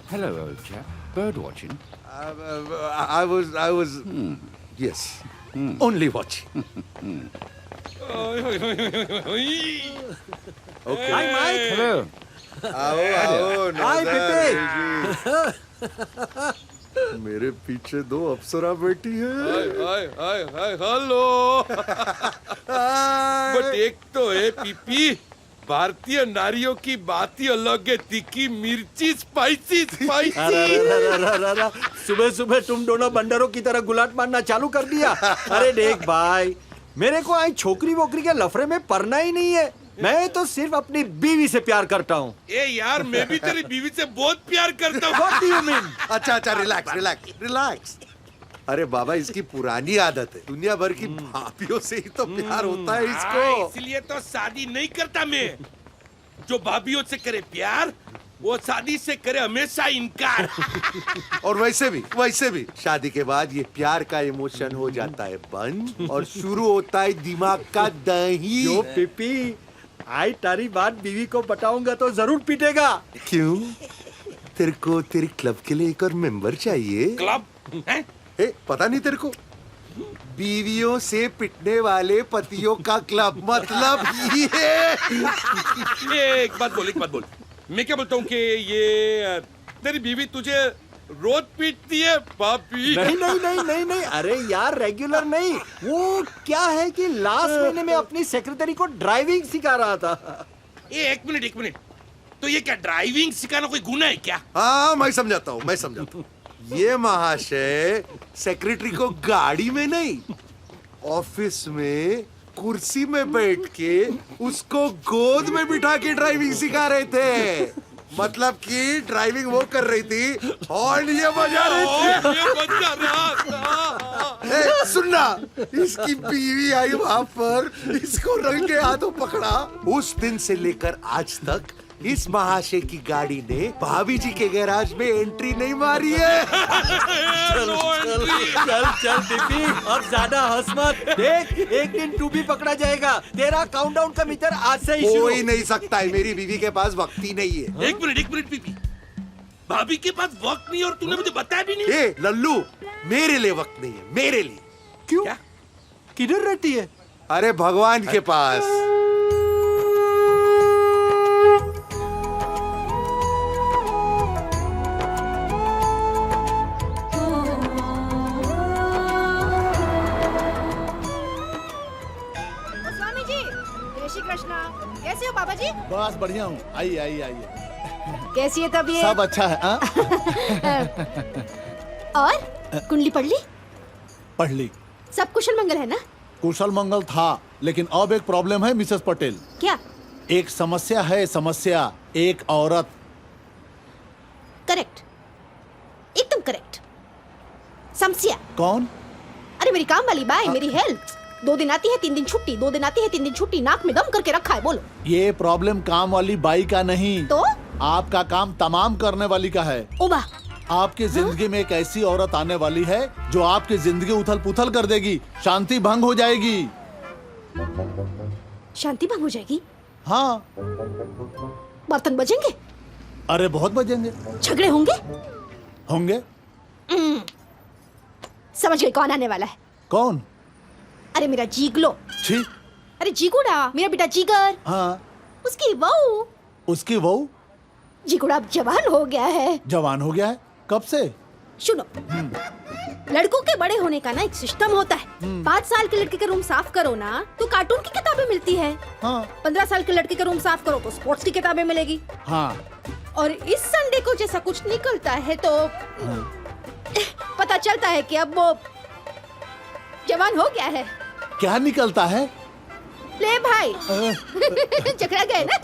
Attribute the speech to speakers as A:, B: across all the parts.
A: Hello, old chap. Bird watching?
B: I was. Yes. Only watching. Okay.
C: Hi, Mike.
A: Hello.
B: आओ
C: Hi,
B: नजर जी। मेरे पीछे दो अप्सरा बैठी है।
D: Hi hello. बट एक तो है पीपी, भारतीय नारियों की बात ही अलग है। तीखी मिर्ची, स्पाइसी स्पाइसी।
C: सुबह सुबह तुम दोनों बंदरों की तरह गुलाट मारना चालू कर दिया। अरे देख भाई, मेरे को आई छोकरी वोकरी के लफड़े में पड़ना ही नहीं है। मैं तो सिर्फ अपनी बीवी से प्यार करता हूँ।
D: ए यार, मैं भी तेरी बीवी से बहुत प्यार करता हूँ।
C: What do you mean?
B: अच्छा रिलैक्स। अरे बाबा, इसकी पुरानी आदत है। दुनिया भर की भाभियों से ही तो प्यार होता है इसको।
D: इसलिए तो शादी नहीं करता मैं। जो भाभियों से करे प्यार, वो शादी से करे हमेशा इनकार।
B: और वैसे भी शादी के बाद ये प्यार का इमोशन हो जाता है बंद और शुरू होता है दिमाग का दही।
C: जो पिपी, आई तारी बात बीवी को बताऊंगा तो जरूर पीटेगा।
B: क्यों? तेरे को तेरे क्लब के लिए एक और मेंबर चाहिए?
D: क्लब है?
B: पता नहीं तेरे को? बीवियों से पिटने वाले पतियों का क्लब, मतलब ये।
D: एक बात बोल। मैं क्या बोलता हूँ कि ये तेरी बीवी तुझे रोज पीटती है पापी?
C: नहीं। अरे यार, रेगुलर नहीं। वो क्या है कि लास्ट महीने में अपनी सेक्रेटरी को ड्राइविंग सिखा रहा था।
D: एक मिनट। तो ये क्या ड्राइविंग सिखाना कोई गुनाह है क्या?
B: हाँ, मैं समझाता हूँ। ये महाशय सेक्रेटरी को गाड़ी में नहीं, ऑफिस में कुर्सी में बैठ के उसको गोद में बिठा के ड्राइविंग सिखा रहे थे। मतलब कि ड्राइविंग वो कर रही थी और ये बजा रही थी। सुनना, इसकी बीवी आई वहां पर, इसको रंगे हाथों पकड़ा। उस दिन से लेकर आज तक इस महाशय की गाड़ी ने भाभी जी के गैराज में एंट्री नहीं मारी है।
C: चल दीपी, अब ज्यादा हंस मत। देख, एक दिन तू भी पकड़ा जाएगा। तेरा काउंटडाउन का मीटर आज से ही शुरू।
B: कोई नहीं सकता है, मेरी बीवी के पास वक्त ही नहीं है।
D: एक मिनट पीपी, भाभी के पास वक्त नहीं और तूने मुझे बताया भी नहीं।
B: ए लल्लू, मेरे लिए वक्त नहीं है, मेरे लिए।
C: क्यों?
D: क्या?
C: किधर रहती है?
B: अरे भगवान के पास।
E: कैसे हो बाबा जी?
F: बस बढ़िया हूँ। आइए।
E: कैसी है तबीयत?
F: सब अच्छा है।
E: और कुंडली पढ़ ली?
F: पढ़ ली।
E: सब कुशल मंगल है ना?
F: कुशल मंगल था, लेकिन अब एक प्रॉब्लम है मिसेस पटेल।
E: क्या?
F: एक समस्या है, एक औरत।
E: करेक्ट, एकदम करेक्ट। समस्या?
F: कौन?
E: अरे मेरी काम वाली बाई, मेरी हेल्थ। 2 दिन आती है 3 दिन छुट्टी, 2 दिन आती है 3 दिन छुट्टी, नाक में दम करके रखा है। बोलो।
F: ये प्रॉब्लम काम वाली बाई का नहीं,
E: तो
F: आपका काम तमाम करने वाली का है।
E: ओबा,
F: आपकी जिंदगी में एक ऐसी औरत आने वाली है जो आपकी जिंदगी उथल पुथल कर देगी, शांति भंग हो जाएगी।
E: शांति भंग हो जाएगी?
F: हाँ।
E: बर्तन बजेंगे?
F: अरे बहुत बजेंगे।
E: झगड़े
F: होंगे।
E: समझ गई कौन आने वाला है।
F: कौन?
E: अरे मेरा जीगलो।
F: छी।
E: अरे जीगुड़ा, मेरा बेटा जीगर।
F: हाँ।
E: उसकी बहू।
F: उसकी बहू?
E: जीगुड़ा अब जवान हो गया है।
F: जवान हो गया है? कब से?
E: सुनो, लड़कों के बड़े होने का ना एक सिस्टम होता है। 5 साल के लड़के का रूम साफ करो ना तो कार्टून की किताबें मिलती है।
F: हाँ।
E: 15 साल के लड़के का रूम साफ करो तो स्पोर्ट्स की किताबें मिलेगी।
F: हाँ।
E: और इस संडे को जैसा कुछ निकलता है तो पता चलता है कि अब वो जवान हो गया है।
F: क्या निकलता है?
E: ले भाई, चकरा गए ना।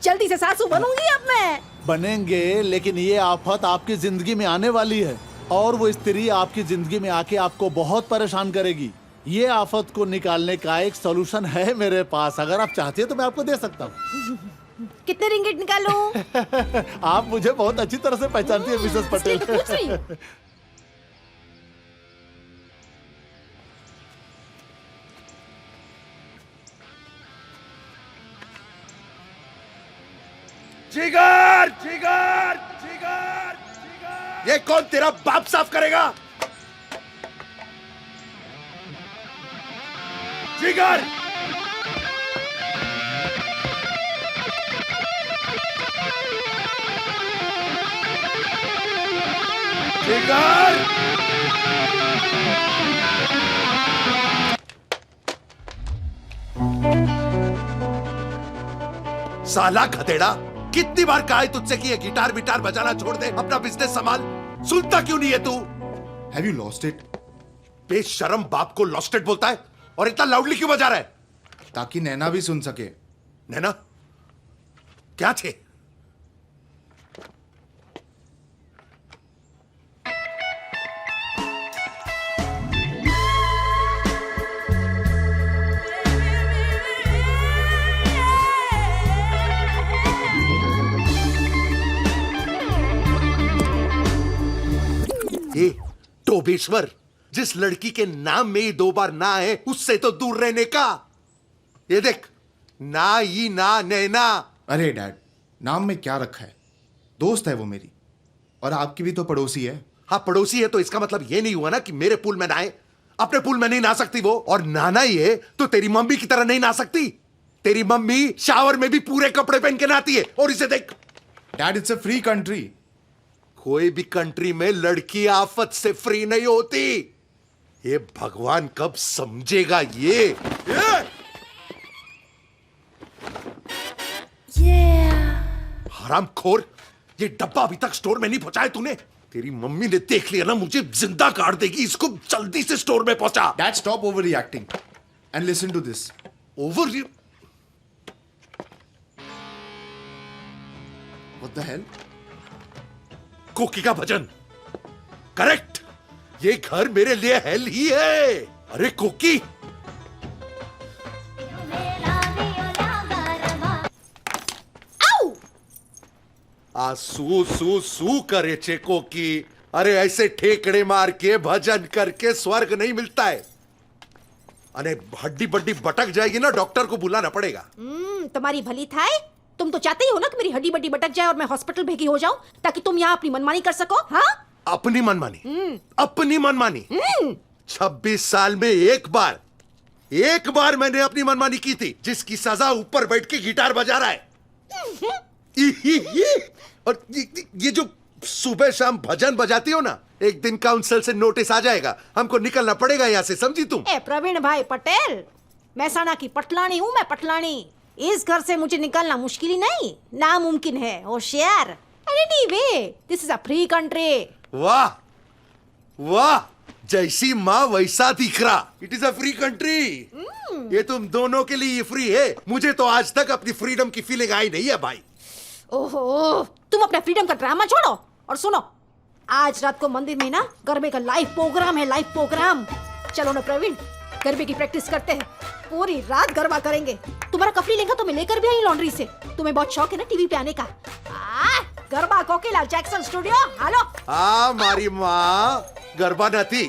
E: जल्दी से सासू बनूंगी अब मैं।
F: बनेंगे, लेकिन ये आफत आपकी जिंदगी में आने वाली है और वो स्त्री आपकी जिंदगी में आके आपको बहुत परेशान करेगी। ये आफत को निकालने का एक सॉल्यूशन है मेरे पास। अगर आप चाहती है तो मैं आपको दे सकता हूँ।
E: कितने रिंगिट निकालूं?
F: आप मुझे बहुत अच्छी तरह से पहचानती है मिसेस पटेल।
E: पूछ रही हूँ।
B: जिगर जिगर जिगर जिगर ये कौन तेरा बाप साफ करेगा? जिगर जिगर साला गधेड़ा, कितनी बार कहा है तुझसे कि ये गिटार विटार बजाना छोड़ दे, अपना बिजनेस संभाल। सुनता क्यों नहीं है तू?
G: Have you lost it?
B: बेशरम बाप को लॉस्टेड बोलता है और इतना लाउडली क्यों बजा रहा है?
G: ताकि नैना भी सुन सके।
B: नैना क्या थे? ये टोबेश्वर, जिस लड़की के नाम में ही 2 बार ना है उससे तो दूर रहने का। ये देख, ना ही ना नैना।
G: अरे डैड, नाम में क्या रखा है? दोस्त है वो मेरी, और आपकी भी तो पड़ोसी है।
B: हाँ पड़ोसी है, तो इसका मतलब ये नहीं हुआ ना कि मेरे पूल में नहाए। अपने पूल में नहीं नहा सकती वो, और नहाना ही है तो तेरी मम्मी की तरह नहीं नहा सकती। तेरी मम्मी शावर में भी पूरे कपड़े पहन के नहाती है। और इसे देख
G: dad, it's a free country.
B: कोई भी कंट्री में लड़की आफत से फ्री नहीं होती। ये भगवान कब समझेगा ये? हरामखोर, ये डब्बा अभी तक स्टोर में नहीं पहुंचाया तूने। तेरी मम्मी ने देख लिया ना, मुझे जिंदा काट देगी। इसको जल्दी से स्टोर में पहुंचा।
G: Dad, stop over reacting and listen to this.
B: Over
G: what the hell?
B: Koki का भजन करेक्ट। ये घर मेरे लिए हेल ही है। अरे कोकी, आ सू सू सू करे चे कोकी। अरे ऐसे ठेकड़े मार के भजन करके स्वर्ग नहीं मिलता है। अरे हड्डी बड्डी भटक जाएगी ना, डॉक्टर को बुलाना पड़ेगा।
E: तुम्हारी भली थाए। तुम तो चाहते ही हो ना कि मेरी हड्डी बड्डी भटक जाए और मैं हॉस्पिटल भेगी हो जाऊं, ताकि तुम यहाँ अपनी मनमानी कर सको। हाँ,
B: अपनी मनमानी, अपनी मनमानी। 26 साल में एक बार मैंने अपनी मनमानी की थी, जिसकी सजा ऊपर बैठ के गिटार बजा रहा है। और ये जो सुबह शाम भजन बजाती हो ना, एक दिन काउंसिल से नोटिस आ जाएगा, हमको निकलना पड़ेगा यहाँ से, समझी तुम?
E: ए प्रवीण भाई पटेल, महसाणा की पटलानी हूँ मैं, पटलानी। इस घर से मुझे निकलना मुश्किल ही नहीं, नामुमकिन है। होशियार। Anyway, this is a free country.
B: वाह वाह, जैसी माँ वैसा दिखरा। It is a free country. ये तुम दोनों के लिए फ्री है। मुझे तो आज तक अपनी फ्रीडम की फीलिंग आई नहीं है भाई।
E: ओहो, तुम अपने फ्रीडम का ड्रामा छोड़ो और सुनो, आज रात को मंदिर में ना गरबे का लाइव प्रोग्राम है, लाइव प्रोग्राम। चलो ना प्रवीण, गरबे की प्रैक्टिस करते हैं, पूरी रात गरबा करेंगे। तुम्हारा कपड़ी लेंगे तो मैं लेकर भी आई लॉन्ड्री से। तुम्हें बहुत शौक है ना टीवी पे आने का। गरबा कोकिला जैक्सन स्टूडियो। हेलो।
B: मारी माँ गरबा न थी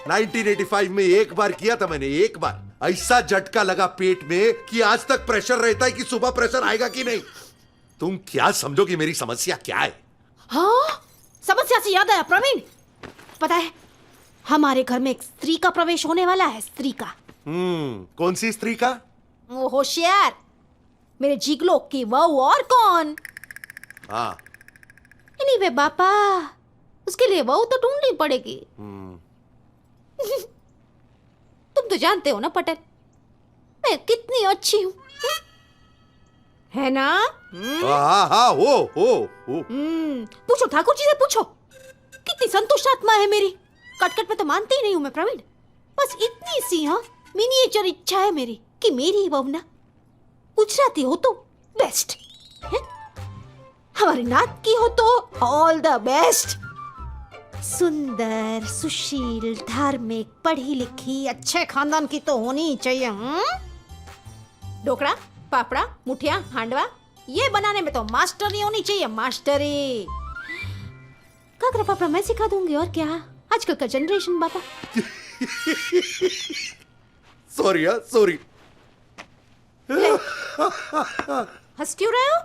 B: 1985 में एक बार किया था मैंने, एक बार। ऐसा झटका लगा पेट में कि आज तक प्रेशर रहता है कि सुबह प्रेशर आएगा कि नहीं। तुम क्या समझोगी मेरी समस्या क्या है?
E: हाँ, समस्या से याद आया प्रवीण, पता है हमारे घर में एक स्त्री का प्रवेश होने वाला है। स्त्री का।
B: कौन सी स्त्री का?
E: वो होशियार, मेरे जिगलो की वहू, और कौन?
B: हाँ।
E: एनीवे बापा, उसके लिए वहू तो ढूंढनी पड़ेगी। तुम तो जानते हो ना पटेल, मैं कितनी अच्छी हूँ, है ना?
B: हाँ हो।
E: पूछो ठाकुर जी से, पूछो कितनी संतुष्ट आत्मा है मेरी। कटकट में तो मानती ही नहीं हूँ मैं प्रवीण। बस इतनी सी मिनिएचर इच्छा है मेरी कि मेरी बहू ना गुजराती हो तो बेस्ट है, हमारी नात की हो तो ऑल द बेस्ट। सुंदर, सुशील, धार्मिक, पढ़ी लिखी, अच्छे खानदान की तो होनी ही चाहिए। ढोकड़ा, पापड़ा, मुठिया, हांडवा, ये बनाने में तो मास्टरी होनी चाहिए, मास्टरी। काकरा पापड़ा मैं सिखा दूंगी, और क्या। आजकल का जनरेशन बापा।
B: सॉरी।
E: हंस क्यों रहे हो?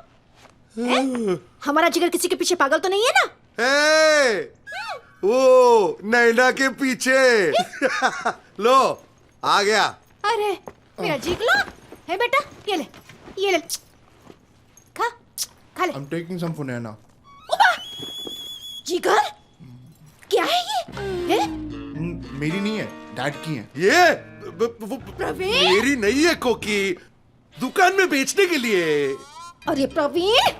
E: हमारा जिगर किसी के पीछे पागल तो नहीं है ना?
B: ए, वो नैना के पीछे लो आ गया।
E: अरे मेरा जिगला है बेटा, ये ले खा खा ले।
G: I'm taking some for Naina.
E: जिगर क्या है ये? है?
G: मेरी नहीं है, डैड की है।
B: ये
E: प्रवीण?
B: मेरी नहीं है कोकी, दुकान में बेचने के लिए।
E: अरे प्रवीण,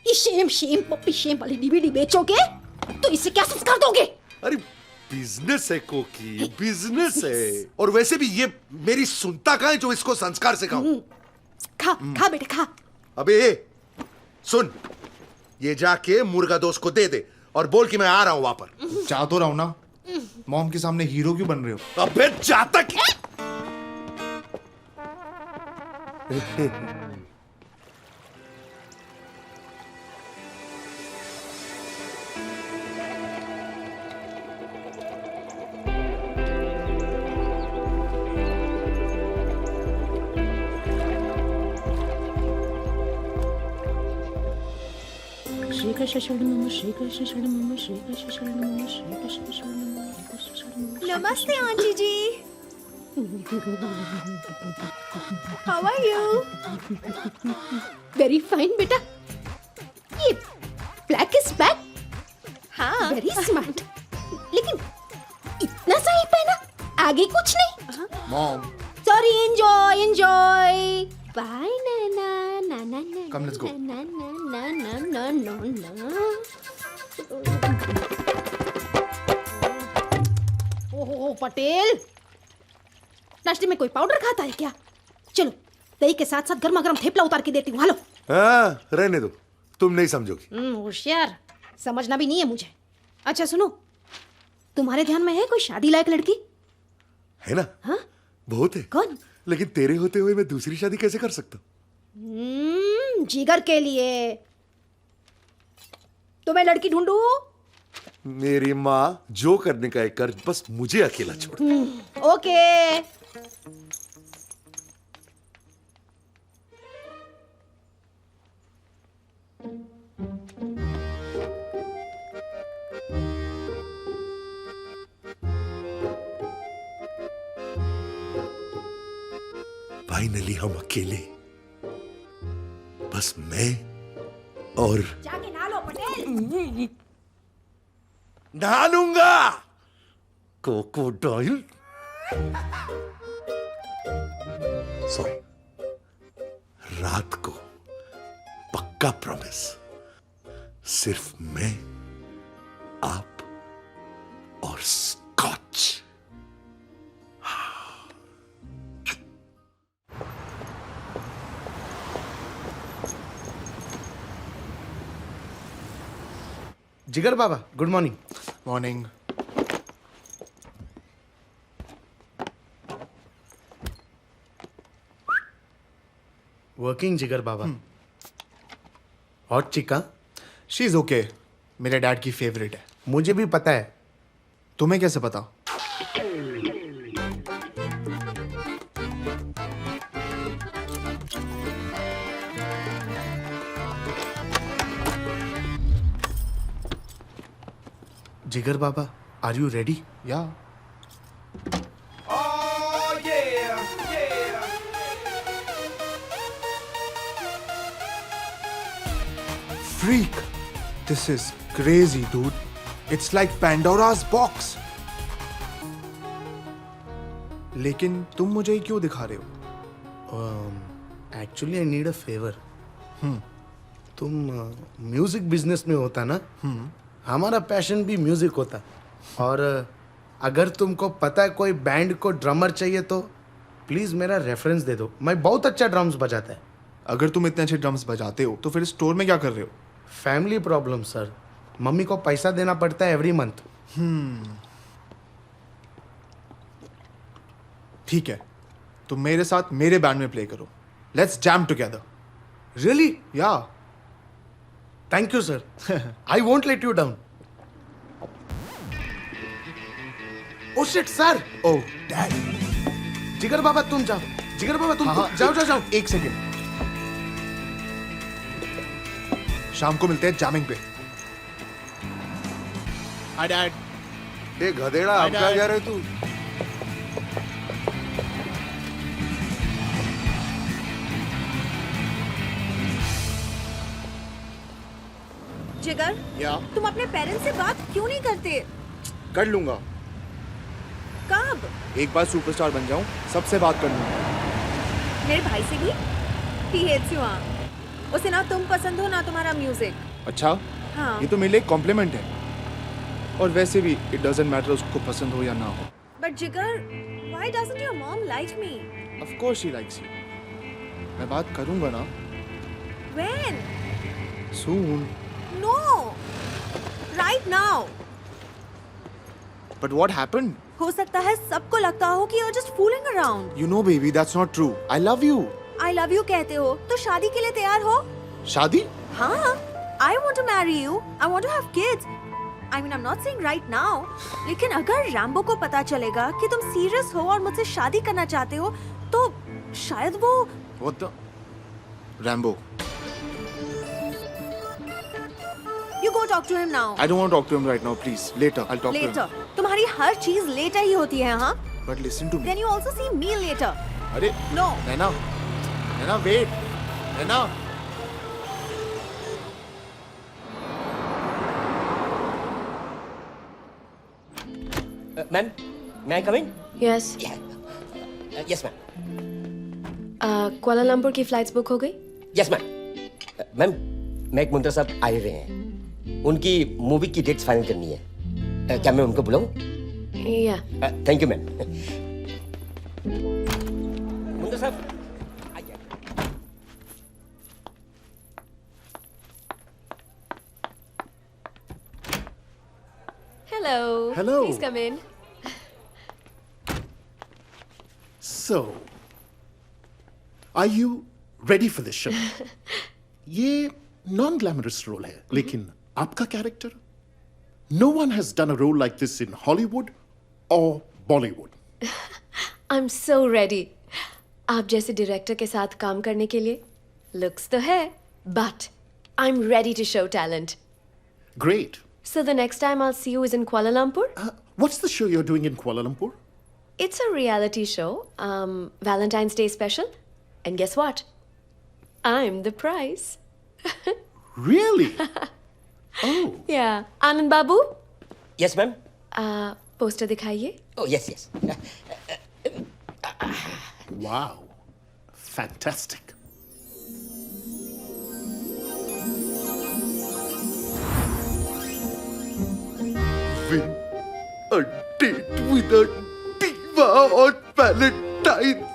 E: ये शेम पप्पी शेम वाली डीवीडी बेचोगे तो इससे क्या संस्कार दोगे?
B: अरे बिजनेस है कोकी, बिजनेस है। और वैसे भी ये मेरी सुनता कहाँ है जो इसको संस्कार सिखाऊं?
E: खा बेटा खा।
B: अबे सुन, ये जाके मुर्गा दोस्त को दे दे और बोल कि मैं आ रहा हूं वहां पर।
G: जा तो रहा हूं ना, मॉम के सामने हीरो क्यों बन रहे हो?
B: अबे जाता क्या?
E: नमस्ते aunty ji. How are you? Very fine बेटा। ये ब्लैक इज बैक। हाँ वेरी स्मार्ट। लेकिन इतना सही पहना, आगे कुछ नहीं।
G: Mom,
E: sorry, enjoy bye Nana Nana Nana.
G: Come, let's go.
E: ना ना ना ना ना ना ना। ओहो पटेल, नाश्ते में कोई पाउडर खाता है क्या? चलो दही के साथ साथ गर्मा गर्म थेपला उतार के देती हूँ। हेलो।
B: हाँ, रहने दो, तुम नहीं समझोगी।
E: होशियार, समझना भी नहीं है मुझे। अच्छा सुनो, तुम्हारे ध्यान में है कोई शादी लायक लड़की?
B: है ना?
E: हाँ?
B: बहुत है।
E: कौन?
B: लेकिन तेरे होते हुए मैं दूसरी शादी कैसे कर सकता हूँ?
E: जिगर के लिए तो मैं लड़की ढूंढूं?
B: मेरी माँ जो करने का है कर, बस मुझे अकेला छोड़।
E: ओके।
B: फाइनली हम अकेले, बस मैं और
E: जाके नहा लो पटेल।
B: नहा लूंगा। क्रोकोडाइल। सो रात को पक्का प्रॉमिस, सिर्फ मैं, आप और स्कॉच।
H: जिगर बाबा, गुड मॉर्निंग।
G: मॉर्निंग।
H: वर्किंग जिगर बाबा। और चिका?
G: शी इज ओके, मेरे डैड की फेवरेट है।
H: मुझे भी पता है।
G: तुम्हें कैसे पता?
H: जिगर बाबा, आर यू रेडी?
G: या freak, this is crazy, dude. It's like Pandora's box. लेकिन तुम मुझे ही क्यों दिखा रहे हो?
H: Actually I need a favour. तुम म्यूजिक बिजनेस में होता ना, हमारा पैशन भी म्यूजिक होता। और अगर तुमको पता है कोई बैंड को ड्रमर चाहिए तो प्लीज मेरा रेफरेंस दे दो। मैं बहुत अच्छा ड्रम्स बजाता है।
G: अगर तुम इतने अच्छे ड्रम्स बजाते हो तो फिर स्टोर में क्या कर रहे हो?
H: फैमिली प्रॉब्लम सर, मम्मी को पैसा देना पड़ता है एवरी मंथ।
G: ठीक है, तुम मेरे साथ मेरे बैंड में प्ले करो। Let's jam together.
H: रियली?
G: या
H: thank you sir, I won't let you down. Oh shit sir.
G: Oh dad.
H: जिगर बाबा तुम जाओ, जिगर बाबा तुम
G: हाँ,
H: जाओ जाओ जाओ।
G: एक सेकेंड। शाम को मिलते हैं जैमिंग पे।
F: Hi dad.
B: ए गधेड़ा, अब कहाँ जा रहे तू?
I: जिगर,
G: या
I: तुम अपने पेरेंट्स से बात क्यों नहीं करते?
G: कर लूंगा,
I: कब?
G: एक बार सुपरस्टार बन जाऊं सबसे बात कर लूंगा।
I: मेरे भाई से भी? He hates you, हाँ। उसे ना तुम पसंद हो ना तुम्हारा म्यूजिक।
G: अच्छा,
I: हाँ।
G: ये तो मेरे लिए एक कॉम्प्लीमेंट है। और वैसे भी इट डजंट मैटर उसको पसंद हो या ना हो।
I: But जिगर, why doesn't your mom like me?
G: Of course she likes you. मैं बात करूंगा ना।
I: When?
G: Soon.
I: No. Right now.
G: But what happened?
I: हो सकता है सबको लगता हो कि you're just fooling around.
G: You know baby, that's not true. I love you.
I: I love you कहते हो तो शादी के लिए तैयार हो?
G: शादी?
I: हाँ, I want to marry you. I want to have kids. I mean, I'm not saying right now. लेकिन अगर रैम्बो को पता चलेगा कि तुम सीरियस हो और मुझसे शादी करना चाहते हो, तो शायद वो
G: what the Rambo?
I: You go talk to him now.
G: I don't want to talk to him right now, please. Later, I'll talk to
I: Later.
G: him.
I: तुम्हारी हर चीज लेटर ही होती है, हाँ?
G: But listen to me.
I: Then you also see me later.
G: अरे
I: No.
G: नैना, नैना wait, नैना।
J: Ma'am, मैं coming?
K: Yes.
J: Yes ma'am.
K: Kuala Lumpur की flights book हो गई?
J: Yes ma'am. मैम, मैक मुंतर साहब आए हुए हैं, उनकी मूवी की डेट्स फाइनल करनी है। क्या मैं उनको बुलाऊं?
K: या।
J: Thank you ma'am. मुंतर साहब आइए।
K: Hello.
F: Hello.
K: Please come in.
L: So, are you ready for this show? ये नॉन ग्लैमरस रोल है, लेकिन आपका character, no one has done a role like this in Hollywood और Bollywood.
K: I am so ready. आप जैसे director के साथ काम करने के लिए। लुक्स तो है, but I am ready to show talent.
L: Great.
K: So the next time I'll see you is in Kuala Lumpur?
L: What's the show you're doing in Kuala Lumpur?
K: It's a reality show, Valentine's Day special. And guess what? I'm the prize.
L: Really? Oh.
K: Yeah. Anand Babu?
J: Yes ma'am.
K: Poster दिखाइए।
J: Oh yes yes.
L: Wow. Fantastic.
B: Win a date with a diva on Valentine.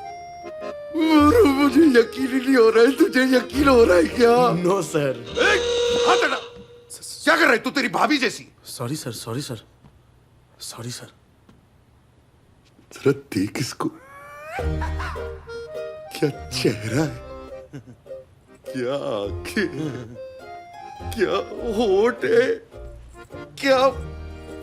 B: मुझे यकीन ही नहीं हो रहा है, तुझे यकीन हो रहा है क्या?
H: No sir.
B: हाथ हटा। क्या कर रहा है तू? तेरी भाभी जैसी।
H: Sorry sir, sorry sir, sorry sir.
B: जरा देख इसको, क्या चेहरा है, क्या आंखें, क्या होठ है, क्या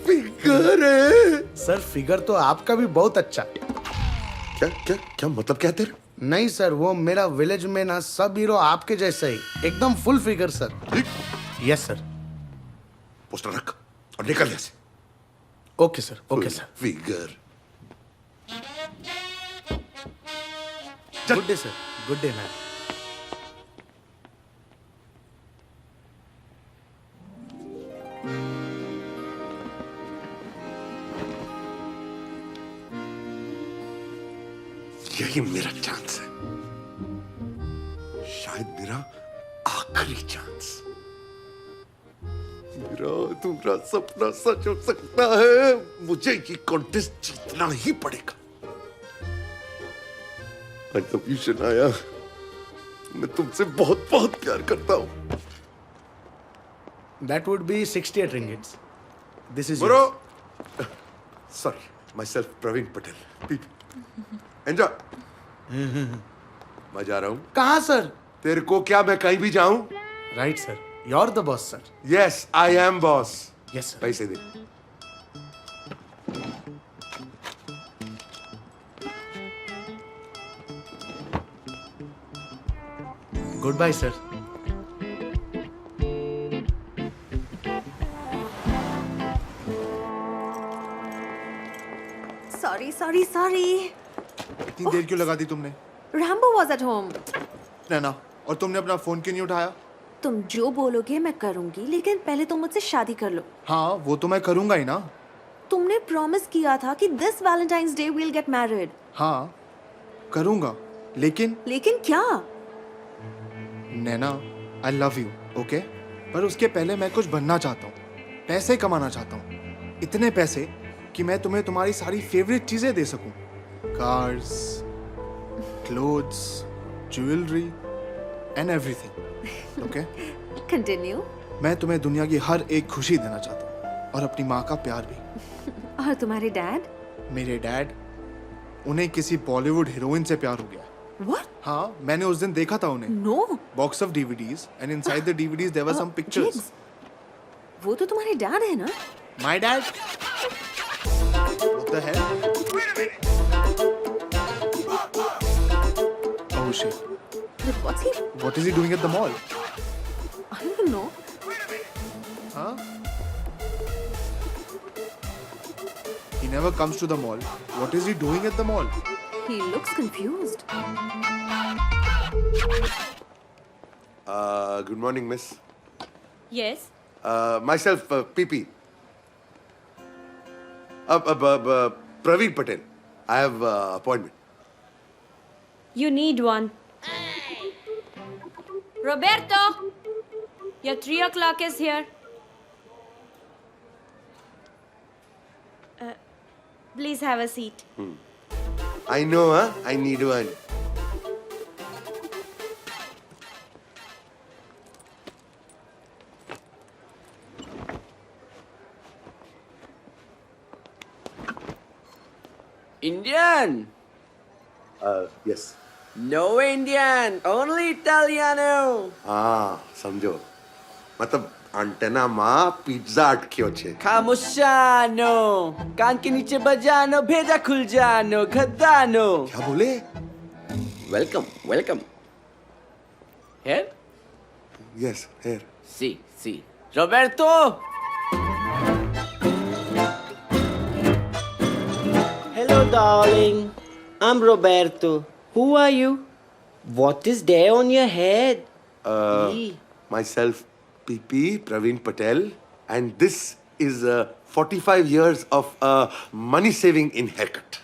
B: फिगर है।
H: सर फिगर तो आपका भी बहुत अच्छा।
B: क्या क्या क्या मतलब क्या तेरा?
H: नहीं सर, वो मेरा विलेज में ना सब हीरो आपके जैसे ही, एकदम full figure sir. Yes sir.
B: Poster रख और निकल यहाँ से।
H: Okay sir, okay sir.
B: Figure.
H: Good day sir, good day ma'am.
B: यही मेरा चांस है, शायद मेरा आखिरी चांस। मेरा तुम्हारा सपना सच हो सकता है, मुझे ये कॉन्टेस्ट जीतना ही पड़ेगा। I love you, शनाया, मैं तुमसे बहुत बहुत प्यार करता हूँ।
H: That would be 68 ringgits. This is
B: Bro,
H: yours.
B: sorry, myself Praveen Patel. Enjoy. मैं जा रहा हूँ।
H: कहाँ सर?
B: तेरे को क्या मैं कहीं भी जाऊं?
H: Right sir, you are the boss sir.
B: Yes, I am boss.
H: Yes sir.
B: पैसे दे।
H: Good bye sir.
I: Sorry sorry sorry
G: इतनी देर क्यों लगा दी तुमने?
I: Rambo was at home.
G: Naina, और तुमने अपना फोन क्यों नहीं उठाया?
I: तुम जो बोलोगे मैं करूंगी, लेकिन पहले तुम मुझसे शादी कर लो।
G: हाँ, वो तो मैं करूंगा ही ना।
I: तुमने प्रॉमिस किया था कि this Valentine's day we'll get married.
G: हाँ, करूंगा, लेकिन
I: क्या?
G: Naina, I love you, okay? पर उसके पहले मैं कुछ बनना चाहता हूँ, पैसे कमाना चाहता हूँ, इतने पैसे कि मैं तुम्हें तुम्हारी सारी फेवरेट चीजें दे सकूं। Cars, clothes, jewellery and everything, okay?
I: Continue.
G: मैं तुम्हें दुनिया की हर एक खुशी देना चाहता हूँ और अपनी माँ का प्यार भी।
I: और तुम्हारे डैड?
G: मेरे डैड, उन्हें किसी बॉलीवुड हीरोइन से प्यार हो गया।
I: What?
G: हाँ, मैंने उस दिन देखा था उन्हें।
I: No.
G: Box of DVDs and inside the DVDs there were some pictures.
I: Jigs, वो तो तुम्हारे डैड है ना?
G: My dad? What the hell? Oh shit.
I: But what's he?
G: What is he doing at the mall?
I: I don't know.
G: Huh? He never comes to the mall. What is he doing at the mall?
I: He looks confused.
B: Good morning, miss.
I: Yes.
B: Myself, PP. Praveen Patel. I have appointment.
I: You need one. Roberto, your 3 o'clock is here. Please have a seat.
B: I know, huh? I need one.
M: Indian?
B: Yes.
M: No Indian, only Italiano.
B: हाँ, समझो. मतलब antenna माँ pizza अटक्यो छे.
M: Camusano, कान के नीचे बजानो, भेजा खुल जानो, गद्दानो.
B: क्या बोले?
M: Welcome, welcome. Here?
B: Yes, here.
M: See. Roberto! Hello, darling. I'm Roberto. Who are you? What is there on your head?
B: Myself, PP, Praveen Patel, and this is 45 years of money saving in haircut.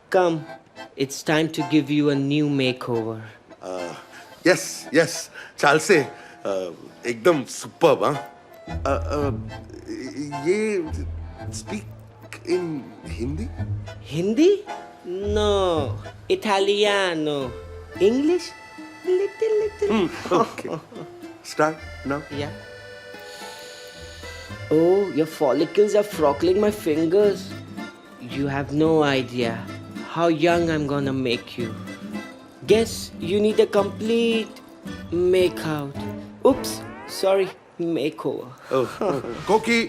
M: Come, it's time to give you a new makeover.
B: Yes, चाल से एकदम superb, हाँ. ये speak in Hindi?
M: Hindi? No, Italiano. English? Little.
B: Okay. Start now.
M: Yeah. Oh, your follicles are frockling my fingers. You have no idea how young I'm gonna make you. Guess you need a complete make-out. Oops, sorry, makeover.
B: Oh, Koki.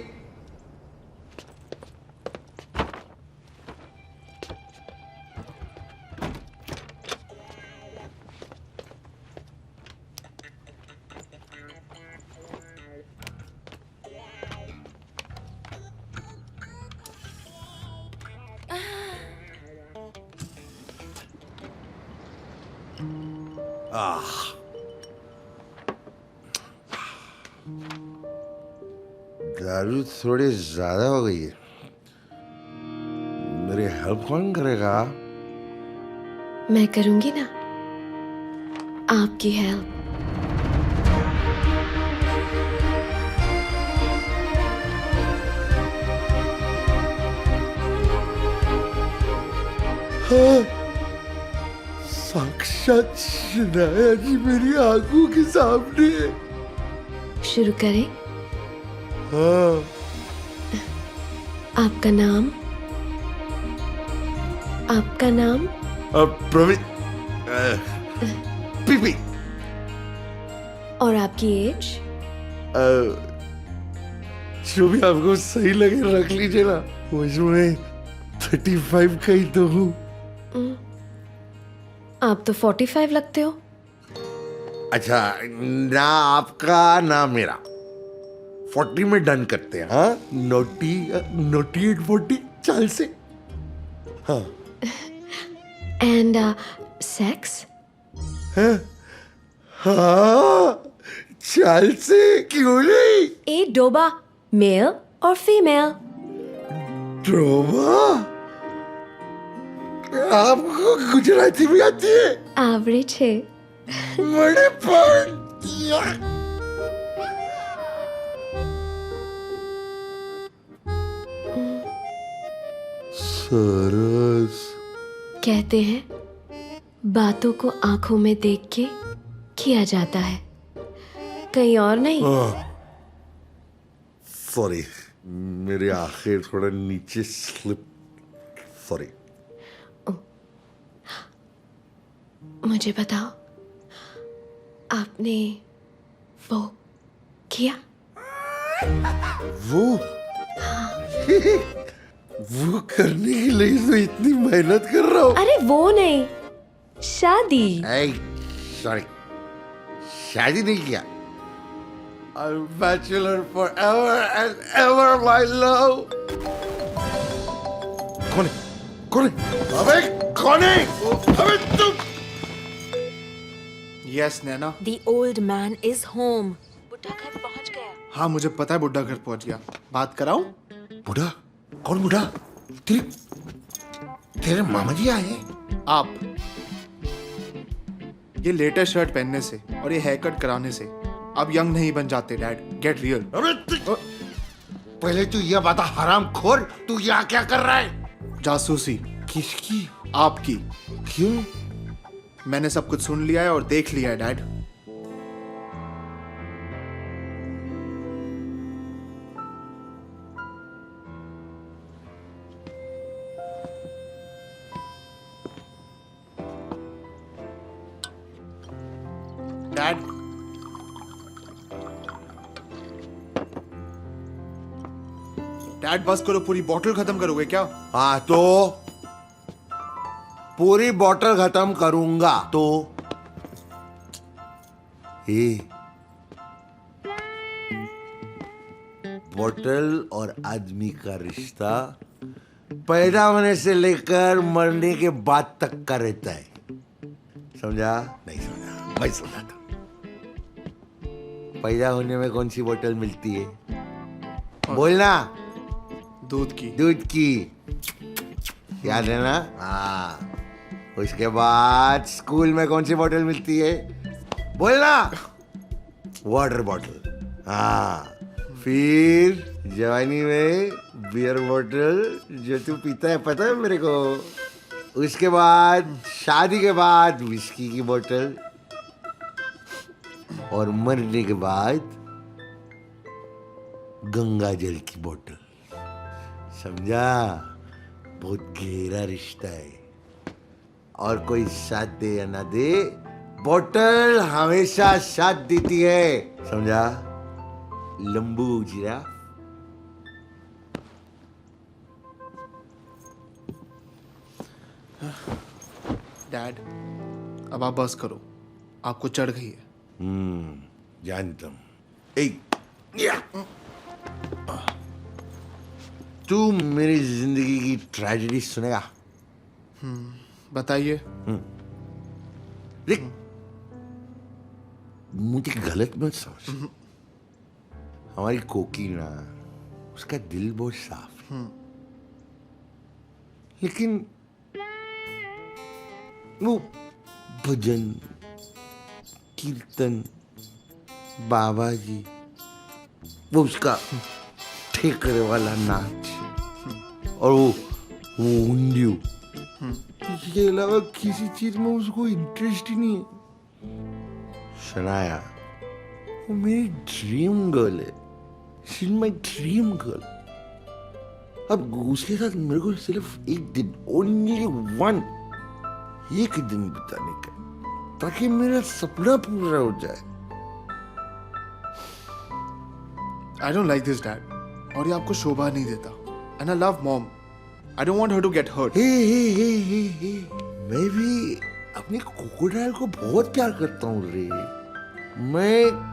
B: दारू थोड़ी ज्यादा हो गई है. मेरी help कौन करेगा?
K: मैं करूंगी ना आपकी हेल्प.
B: साक्षात शनाया जी मेरी आंखों के सामने.
K: शुरू करें.
B: हाँ.
K: आपका नाम?
B: प्रवीण. पीपी.
K: और आपकी एज?
B: जो भी आपको सही लगे रख लीजिए ना. मुझे 35 का ही तो हूँ.
K: आप तो 45 लगते हो.
B: अच्छा, ना आपका ना मेरा. 40 में डन करते हैं. हाँ, नोटी 40.
L: चाल से। हाँ।
K: And sex?
L: हाँ, चाल से क्यों नहीं?
K: A doba, male or female?
L: ड्रोबा, आपको गुजराती भी आती है?
K: Average है।
L: बड़े पर सरस।
K: कहते हैं बातों को आंखों में देख के किया जाता है, कहीं और नहीं।
L: सॉरी, मेरे आंखें थोड़ा नीचे स्लिप। सॉरी।
K: मुझे बताओ, आपने वो किया?
L: वो वो करने के लिए तो इतनी मेहनत कर रहा हूँ।
K: अरे वो नहीं, शादी।
L: सॉरी, शादी नहीं किया। I'm bachelor forever and ever, my love. कौन है? कौन है? अबे कौन है? अबे तुम।
G: Yes Naina.
I: The old man is home. बुढ़ा घर पहुंच गया।
G: हाँ मुझे पता है बुढ़ा घर पहुंच गया। बात कराऊं?
L: बुढ़ा? कौन बुढ़ा? तेरे मामा जी आए हैं?
G: आप। ये लेटेस्ट शर्ट पहनने से और ये हेयर कट कराने से अब यंग नहीं बन जाते डैड। Get real.
L: पहले तू ये बता हरामखोर, तू यहाँ क्या कर रहा है?
G: जासूसी।
L: किसकी?
G: आपकी।
L: क्यों?
G: मैंने सब कुछ सुन लिया है और देख लिया है डैड। डैड, डैड बस करो, पूरी बॉटल खत्म करोगे क्या?
B: हाँ तो पूरी बॉटल खत्म करूंगा तो बॉटल और आदमी का रिश्ता पैदा होने से लेकर मरने के बाद तक का रहता है। समझा? नहीं समझा? मैं समझाता। पैदा होने में कौन सी बोतल मिलती है? बोलना।
G: दूध की।
B: दूध की, याद है ना? हाँ। उसके बाद स्कूल में कौन सी बोतल मिलती है? बोलना। Water bottle. हाँ। फिर जवानी में बियर बॉटल जो तू पीता है, पता है मेरे को। उसके बाद शादी के बाद विस्की की बोतल, और मरने के बाद गंगा जल की बोतल। समझा? बहुत गहरा रिश्ता है। और कोई साथ दे या ना दे, बोतल हमेशा साथ देती है। समझा? लंबू जिराफ।
G: डैड अब आप बस करो, आपको चढ़ गई है।
B: जानता हूं। तू मेरी जिंदगी की ट्रेजेडी सुनेगा?
G: बताइए।
B: देख, मुझे गलत मत समझ। हमारी कोकी ना, उसका दिल बहुत साफ है। लेकिन वो भजन कीर्तन, बाबा जी, वो उसका ठेकर वाला नाच, और वो उंडियू, इसके अलावा किसी चीज में उसको इंटरेस्ट ही नहीं है। शनाया वो मेरी ड्रीम गर्ल है। She is my dream girl. अब उसके साथ मेरे को सिर्फ एक दिन, ओनली वन, एक दिन बिताने का, ताकि मेरा सपना पूरा हो जाए।
G: I don't like this dad, और ये आपको शोभा नहीं देता। And I love mom, I don't want her to get hurt.
B: Hey, मैं भी अपने क्रोकोडाइल को बहुत प्यार करता हूँ रे। मैं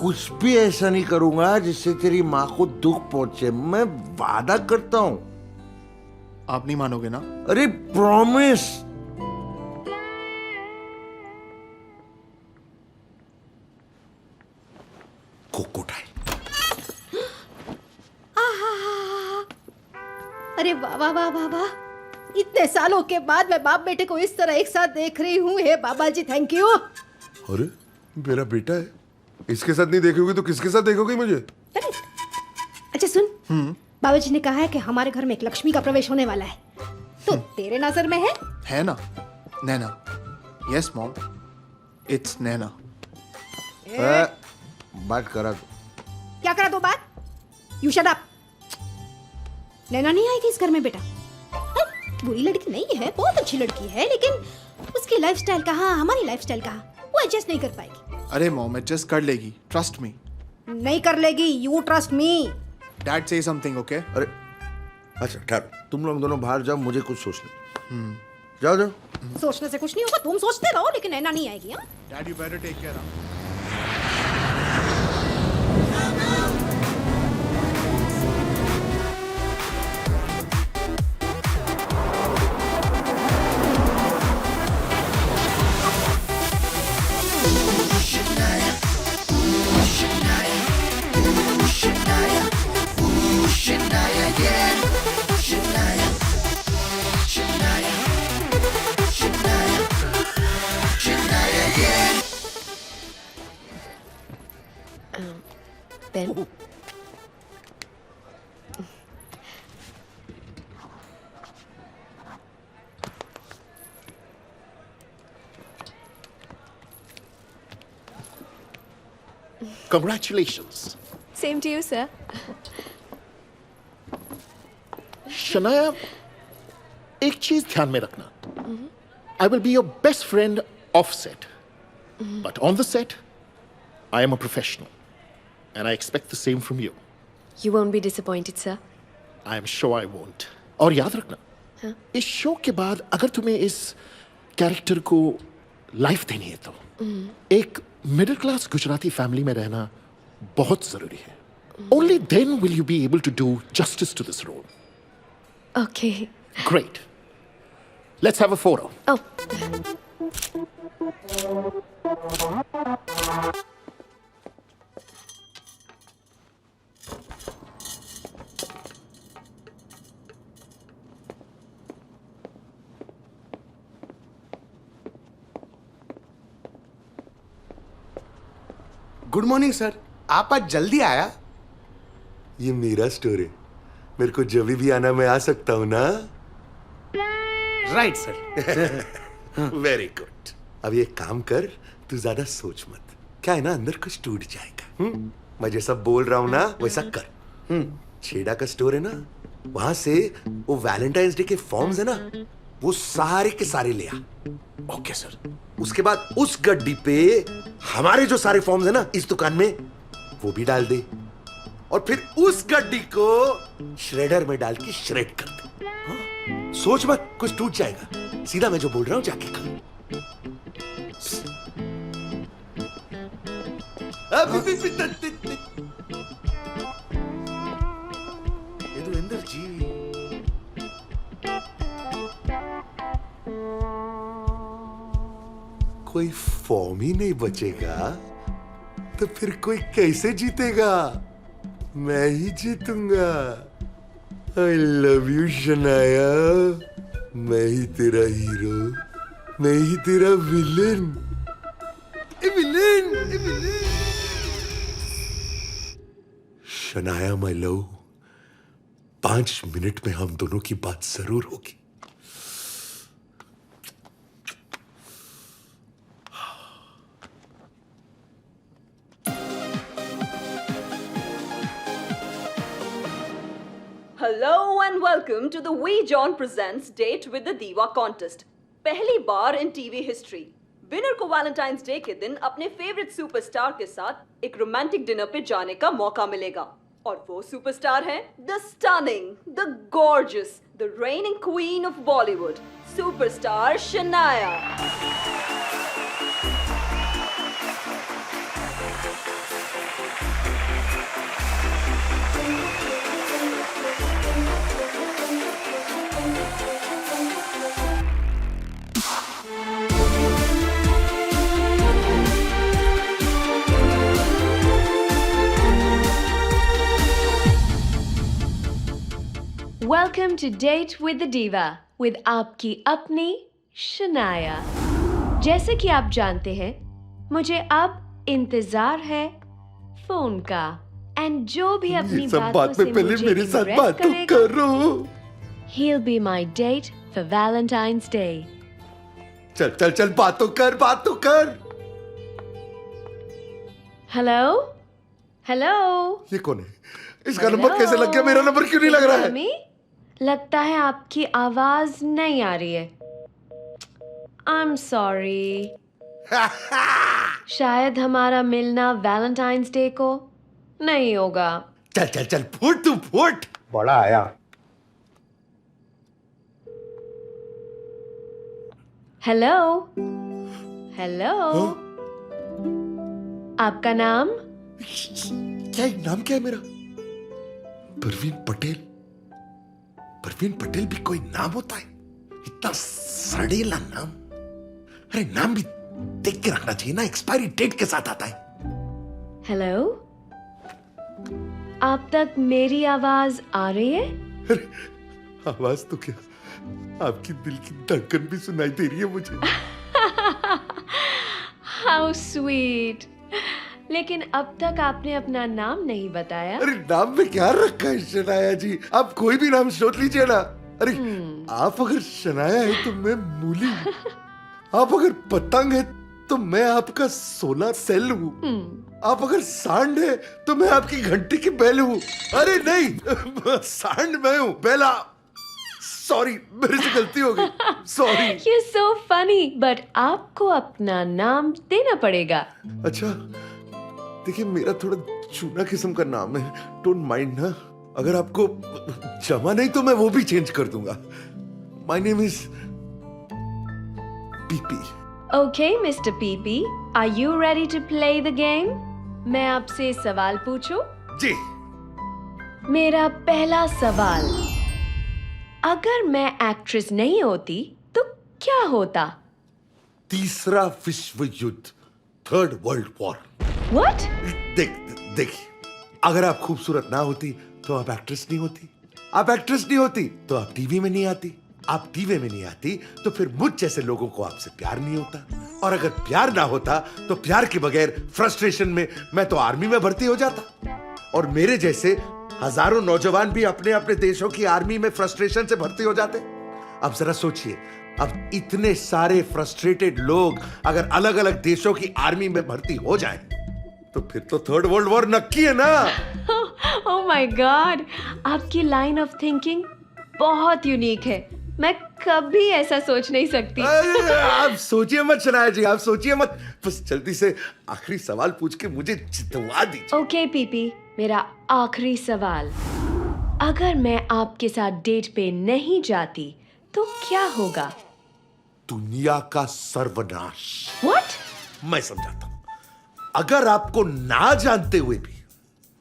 B: कुछ भी ऐसा नहीं करूंगा जिससे तेरी माँ को दुख पहुंचे। मैं वादा करता हूँ।
G: आप नहीं मानोगे ना?
B: अरे प्रॉमिस। कोकोटाइल।
E: अरे वाह वाह वाह वाह वाह, इतने सालों के बाद मैं बाप बेटे को इस तरह एक साथ देख रही हूँ। हे बाबा जी, थैंक यू।
B: अरे मेरा बेटा है, इसके साथ नहीं देखोगी तो किसके साथ देखोगी मुझे?
E: अच्छा सुन, बाबा जी ने कहा है कि हमारे घर में एक लक्ष्मी का प्रवेश होने वाला है, तो तेरे नजर में है
G: ना? नैना। यस मॉम, इट्स नैना।
B: बात करा दो।
E: क्या करा दो बात? You shut up. नैना नहीं आएगी इस घर में बेटा। बुरी लड़की नहीं है, बहुत अच्छी लड़की है, लेकिन उसकी लाइफस्टाइल कहाँ, हमारी लाइफस्टाइल कहाँ, वो एडजस्ट नहीं कर पाएगी।
G: अरे मॉम, एडजस्ट कर लेगी, ट्रस्ट मी।
E: नहीं कर लेगी, यू ट्रस्ट मी।
G: डैड से समथिंग, ओके?
B: अरे अच्छा ठहरो, तुम लोग दोनों बाहर जाओ, मुझे कुछ सोचने। जाओ जाओ।
E: सोचने से कुछ नहीं होगा, तुम सोचते रहो, लेकिन नैना नहीं आएगी। हाँ
G: dad, you better take care.
K: Ben.
L: Congratulations.
K: Same to you, sir.
L: Shanaya, एक चीज ध्यान में रखना. I will be your best friend off set. But on the set, I am a professional. And I expect the same from you.
K: You won't be disappointed, sir.
L: I am sure I won't. और याद रखना, इस show के बाद अगर तुम्हें इस character को लाइफ देनी है तो एक मिडिल क्लास गुजराती फैमिली में रहना बहुत जरूरी है. Only then will you be able to do justice to this role.
K: Okay.
L: Great. Let's have a photo.
K: Oh.
H: Good morning sir, आप आज जल्दी आया.
B: ये मेरा स्टोर है, मेरे को जब भी आना मैं आ सकता हूँ ना?
H: Right sir.
B: Very good. अब ये काम कर, तू ज्यादा सोच मत. क्या है ना, अंदर कुछ टूट जाएगा. मैं जैसा बोल रहा हूँ ना वैसा कर. छेड़ा का स्टोर है ना, वहां से वो वैलेंटाइंस डे के फॉर्म्स है ना, वो सारे के सारे ले आ.
H: Okay sir.
B: उसके बाद उस गड्डी पे हमारे जो सारे फॉर्म्स है ना इस दुकान में, वो भी डाल दे. और फिर उस गड्डी को श्रेडर में डाल के श्रेड कर दे. हाँ? सोच मत, कुछ टूट जाएगा. सीधा मैं जो बोल रहा हूं जाके कर. देवेंद्र जी, कोई फॉर्म ही नहीं बचेगा तो फिर कोई कैसे जीतेगा? मैं ही जीतूंगा. I love you Shanaya. मैं ही तेरा हीरो, मैं ही तेरा villain. Villain, villain. Shanaya my love, 5 minute में हम दोनों की बात जरूर होगी.
N: Hello and welcome to the We John Presents Date with the Diva contest. पहली बार in TV history. विनर को वैलेंटाइंस डे के दिन अपने फेवरेट सुपरस्टार के साथ एक रोमांटिक डिनर पे जाने का मौका मिलेगा. और वो सुपरस्टार है the stunning, the gorgeous, the reigning queen of Bollywood, superstar Shanaya.
K: Welcome to date with the diva with आपकी अपनी शनाया। जैसे कि आप जानते हैं, मुझे अब इंतजार है फोन का, एंड जो भी अपनी बातों से मुझे impress करेगा, he'll be my date for Valentine's Day.
B: चल चल चल, बात तो कर।
K: हेलो हेलो,
B: ये कौन है? इसका नंबर कैसे लग गया? मेरा नंबर क्यों नहीं लग रहा है?
K: मम्मी, लगता है आपकी आवाज नहीं आ रही है। I'm sorry. शायद हमारा मिलना वैलेंटाइंस डे को नहीं होगा।
B: चल चल चल, फुट तू फुट।
G: बड़ा आया।
K: हेलो हेलो, आपका नाम?
B: क्या नाम क्या है मेरा? परवीन पटेल। परवीन पटेल भी कोई नाम होता है? इतना सड़ेला नाम। अरे नाम भी देख के रखना चाहिए ना, एक्सपायरी डेट के साथ आता है।
K: हेलो, आप तक मेरी आवाज आ रही है?
B: अरे आवाज तो क्या, आपकी दिल की धड़कन भी सुनाई दे रही है मुझे।
K: How sweet. लेकिन अब तक आपने अपना नाम नहीं बताया।
B: अरे नाम में क्या रखा है शनाया जी? आप कोई भी नाम सोच लीजिए ना। अरे आप अगर शनाया है तो मैं मूली हूँ। आप अगर पतंग है तो मैं आपका सोलर सेल हूँ। आप अगर सांड है तो मैं आपकी घंटी की बेल हूँ। अरे नहीं, सांड मैं हूँ, बेला। सॉरी, मेरे से गलती हो गई। Sorry.
K: You're so funny, but आपको अपना नाम देना पड़ेगा।
B: अच्छा, देखिए मेरा थोड़ा चूना किस्म का नाम है, डोंट माइंड ना। अगर आपको जमा नहीं तो मैं वो भी चेंज कर दूंगा। My name is PP.
K: Okay, Mr. PP, are you ready to play the game? मैं आपसे सवाल पूछूं?
B: जी।
K: मेरा पहला सवाल, अगर मैं एक्ट्रेस नहीं होती तो क्या होता?
B: तीसरा विश्व युद्ध, थर्ड वर्ल्ड वॉर।
K: What?
B: देखिए, अगर आप खूबसूरत ना होती तो आप एक्ट्रेस नहीं होती। आप एक्ट्रेस नहीं होती तो आप टीवी में नहीं आती। आप टीवी में नहीं आती तो फिर मुझ जैसे लोगों को आपसे प्यार नहीं होता। और अगर प्यार ना होता तो प्यार के बगैर फ्रस्ट्रेशन में मैं तो आर्मी में भर्ती हो जाता। और मेरे जैसे हजारों नौजवान भी अपने अपने देशों की आर्मी में फ्रस्ट्रेशन से भर्ती हो जाते। अब जरा सोचिए, अब इतने सारे फ्रस्ट्रेटेड लोग अगर अलग अलग देशों की आर्मी में भर्ती हो जाएं, तो फिर तो थर्ड वर्ल्ड वॉर नक्की है ना।
K: Oh my God, आपकी लाइन ऑफ थिंकिंग बहुत यूनिक है। मैं कभी ऐसा सोच नहीं सकती।
B: आप सोचिए मत शनाया जी, आप सोचिए मत। बस जल्दी से आखिरी सवाल पूछ के मुझे जितवा दीजिए।
K: ओके पीपी, मेरा आखिरी सवाल, अगर मैं आपके साथ डेट पे नहीं जाती तो क्या होगा?
B: दुनिया का सर्वनाश।
K: What?
B: मैं समझाता हूं। अगर आपको ना जानते हुए भी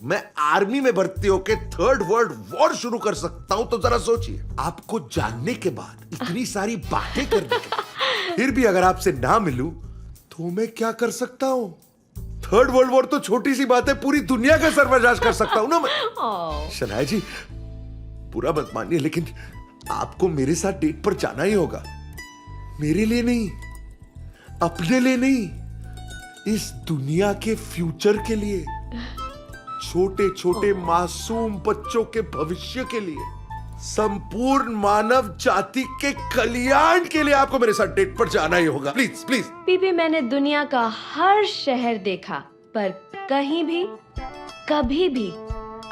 B: मैं आर्मी में भर्ती होकर थर्ड वर्ल्ड वॉर शुरू कर सकता हूं, तो जरा सोचिए, आपको जानने के बाद, इतनी सारी बातें करने के बाद, फिर भी अगर आपसे ना मिलूं तो मैं क्या कर सकता हूं? थर्ड वर्ल्ड वॉर तो छोटी सी बात है, पूरी दुनिया का सर्वनाश कर सकता हूं ना मैं। शनाया जी, पूरा मत मानिए, लेकिन आपको मेरे साथ डेट पर जाना ही होगा। मेरे लिए नहीं, अपने लिए नहीं, इस दुनिया के फ्यूचर के लिए, छोटे छोटे मासूम बच्चों के भविष्य के लिए, संपूर्ण मानव जाति के कल्याण के लिए आपको मेरे साथ डेट पर जाना ही होगा। Please please.
K: पीपी, मैंने दुनिया का हर शहर देखा, पर कहीं भी, कभी भी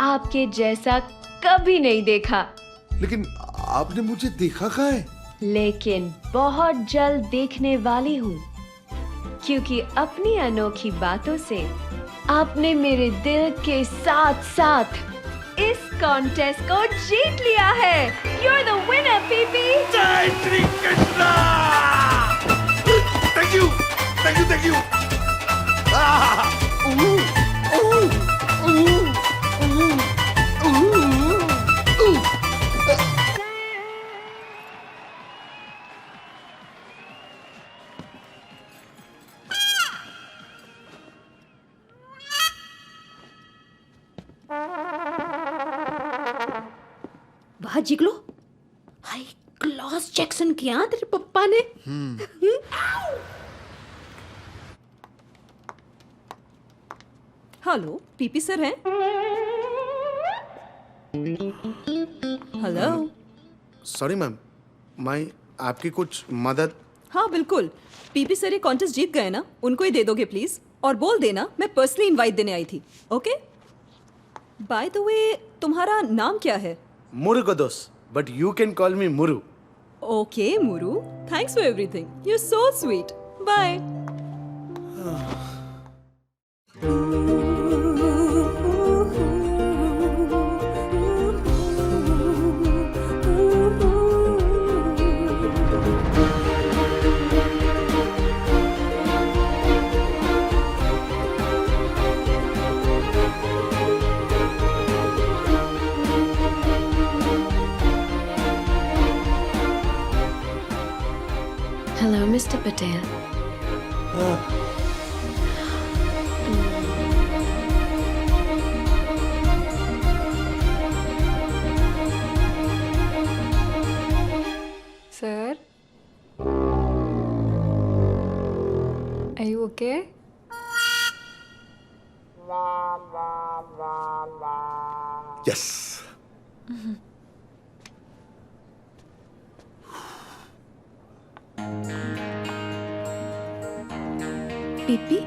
K: आपके जैसा कभी नहीं देखा।
B: लेकिन आपने मुझे देखा कहाँ है?
K: लेकिन बहुत जल्द देखने वाली हूँ, क्योंकि अपनी अनोखी बातों से आपने मेरे दिल के साथ साथ इस कॉन्टेस्ट को जीत लिया है। You're the winner, PP.
B: जय Shri Krishna. Thank you, thank you, thank you.
E: वाह जिगलो, हाई क्लास जैक्सन किया तेरे पप्पा ने।
N: हेलो, पीपी सर हैं? हेलो।
H: सॉरी मैम, मैं आपकी कुछ मदद।
N: हाँ बिल्कुल, पीपी सर ये कॉन्टेस्ट जीत गए ना, उनको ही दे दोगे प्लीज, और बोल देना मैं पर्सनली इनवाइट देने आई थी। ओके? बाय द वे, तुम्हारा नाम क्या है?
H: Murugadoss, but you can call me Muru.
N: Okay Muru, thanks for everything, you are so sweet, bye.
K: Hello, Mr. Patel.
O: Sir? Are you okay?
B: Yes.
K: Pippi?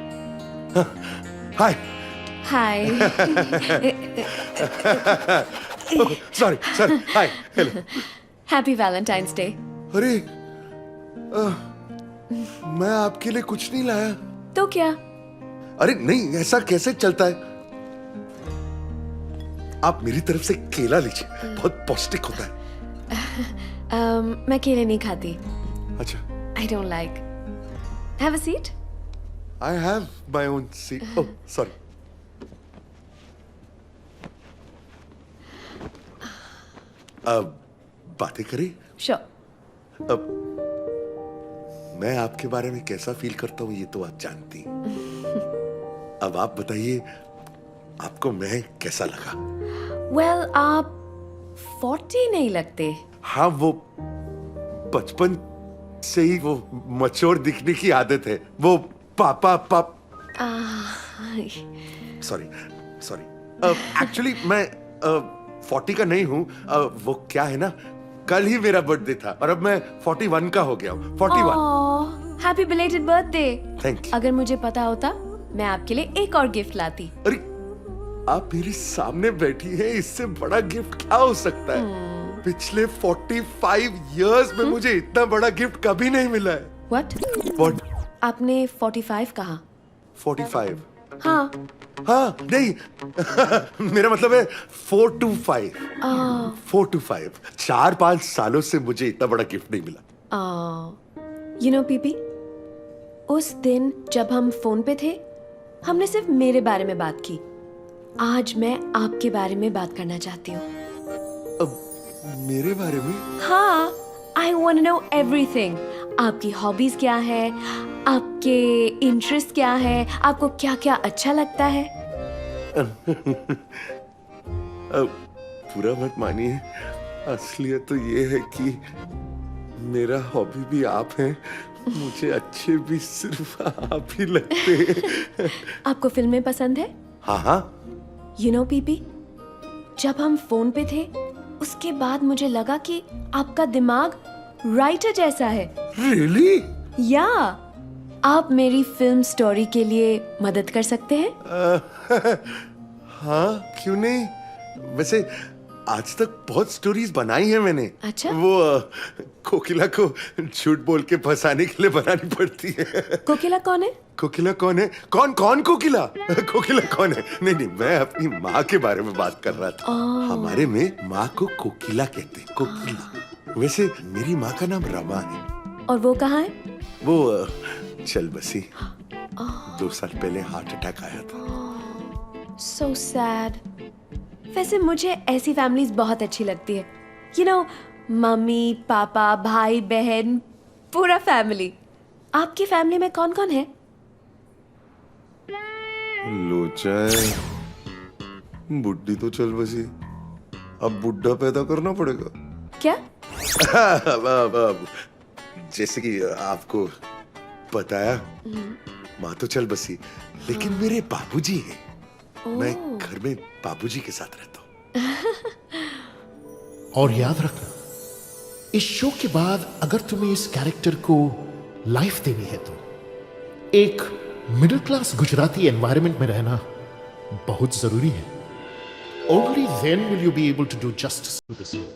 B: Hi.
K: Hi.
B: Sorry sorry, hi, hello.
K: Happy Valentine's Day.
B: अरे मैं आपके लिए कुछ नहीं लाया।
K: तो क्या?
B: अरे नहीं, ऐसा कैसे चलता है? आप मेरी तरफ से केला लीजिए, बहुत पौष्टिक होता है।
K: मैं केले नहीं खाती.
B: अच्छा।
K: I don't like. Have a seat.
B: I have my own seat. Oh, sorry. अब बातें करें?
K: Sure.
B: अब मैं आपके बारे में कैसा फील करता हूँ ये तो आप जानती हैं। अब आप बताइए, आपको मैं कैसा लगा?
K: Well, आप 40 नहीं लगते.
B: हाँ, वो बचपन से ही वो मैच्योर दिखने की आदत है। वो पापा सॉरी एक्चुअली मैं 40 का नहीं हूँ। वो क्या है ना, कल ही मेरा बर्थडे था और अब मैं 41 का हो गया हूँ। 41।
K: Happy belated birthday.
B: Thank you.
K: अगर मुझे पता होता मैं आपके लिए एक और गिफ्ट लाती.
B: अरे आप मेरे सामने बैठी हैं, इससे बड़ा गिफ्ट क्या हो सकता है? पिछले 45 इयर्स में मुझे इतना बड़ा गिफ्ट कभी नहीं मिला है।
K: What? आपने 45 कहा.
B: 45?
K: हाँ.
B: हाँ नहीं मेरा मतलब है 4 to 5. 4 to 5. 4-5 सालों से मुझे इतना बड़ा गिफ्ट नहीं मिला।
K: You know, पीपी, उस दिन जब हम फोन पे थे, हमने सिर्फ मेरे बारे में बात की. आज मैं आपके बारे में बात करना चाहती हूँ.
B: मेरे बारे में?
K: हाँ, I want to know everything. आपकी हॉबीज क्या है, आपके इंटरेस्ट क्या है, आपको क्या क्या अच्छा लगता है.
B: पूरा मत मानिए, असलियत तो ये है कि मेरा हॉबी भी आप हैं, मुझे अच्छे भी सिर्फ आप ही लगते हैं।
K: आपको फिल्में पसंद है?
B: हाँ हाँ।
K: You know, पीपी, जब हम फोन पे थे उसके बाद मुझे लगा कि आपका दिमाग राइटर जैसा है.
B: Really?
K: या आप मेरी फिल्म स्टोरी के लिए मदद कर सकते हैं?
B: हाँ, क्यों नहीं? वैसे आज तक बहुत स्टोरीज बनाई हैं मैंने.
K: अच्छा?
B: वो कोकिला को झूठ बोल के फंसाने के लिए बनानी पड़ती है.
K: कोकिला कौन है?
B: कोकिला कौन है? कौन कोकिला? कोकिला कौन है? नहीं, मैं अपनी माँ के बारे में बात कर रहा था. हमारे में माँ को कोकिला कहते हैं. कोकिला. वैसे मेरी माँ का नाम रमा है.
K: और वो कहाँ है?
B: वो चल बसी. 2 साल पहले हार्ट अटैक आया था.
K: So sad. वैसे मुझे ऐसी फैमिलीज बहुत अच्छी लगती है. You know, मम्मी, पापा, भाई, बहन, पूरा फैमिली. आपकी फैमिली में कौन कौन है?
B: लोचा है, बुड्ढी तो चल बसी, अब बुड्ढा पैदा करना पड़ेगा।
K: क्या?
B: अब जैसे कि आपको बताया, माँ तो चल बसी, लेकिन मेरे बाबूजी हैं। मैं घर में बाबूजी के साथ रहता हूँ।
L: और याद रखना, इस शो के बाद अगर तुम्हें इस कैरेक्टर को लाइफ देनी है तो एक मिडिल क्लास गुजराती एनवायरनमेंट में रहना बहुत जरूरी है। Only then will you be able to do justice to this role.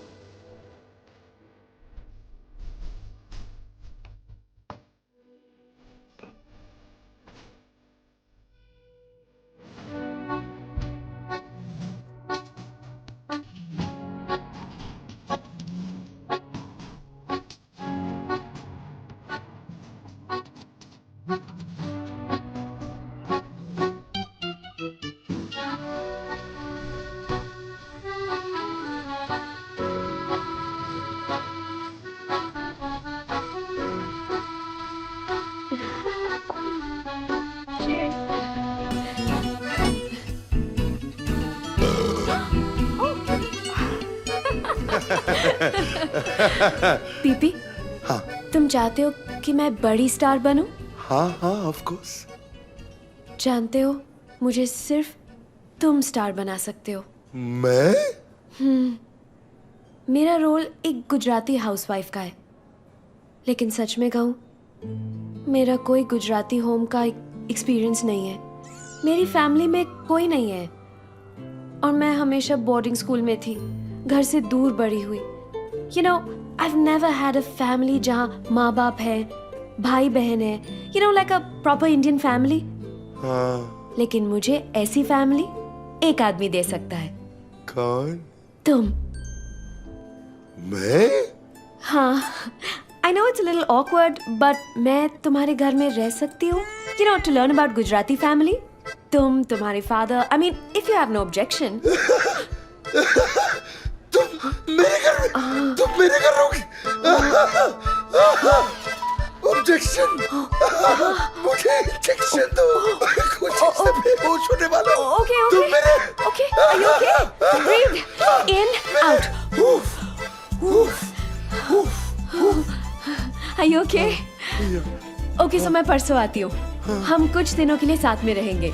K: PP,
B: हाँ
K: तुम चाहते हो कि मैं बड़ी स्टार बनूं?
B: हाँ हाँ, ऑफ कोर्स।
K: जानते हो, मुझे सिर्फ तुम स्टार बना सकते हो।
B: मैं?
K: मेरा रोल एक गुजराती हाउसवाइफ का है, लेकिन सच में कहूँ, मेरा कोई गुजराती होम का एक्सपीरियंस नहीं है। मेरी फैमिली में कोई नहीं है और मैं हमेशा बोर्डिंग स्कूल में थी, घर से दूर बड़ी हुई। You know, I've never had a family जहाँ माँ बाप है, भाई बहन है, you know, like a proper Indian family.
B: हाँ।
K: लेकिन मुझे ऐसी फैमिली एक आदमी दे सकता है।
B: कौन?
K: तुम।
B: मैं?
K: हाँ, I know it's a little awkward, but मैं तुम्हारे घर में रह सकती हूँ, you know, to learn about Gujarati family. तुम, तुम्हारे father, I mean, if you have no objection.
B: तुम मेरे घर रहोगी? ऑब्जेक्शन? मुझे इंजेक्शन दो, कुछ से बेहोश होने वाला हूँ।
K: Okay,
B: तुम मेरे?
K: okay, are you okay? Breathe in, out. Are you okay? Okay, so मैं परसों आती हूँ। हम कुछ दिनों के लिए साथ में रहेंगे।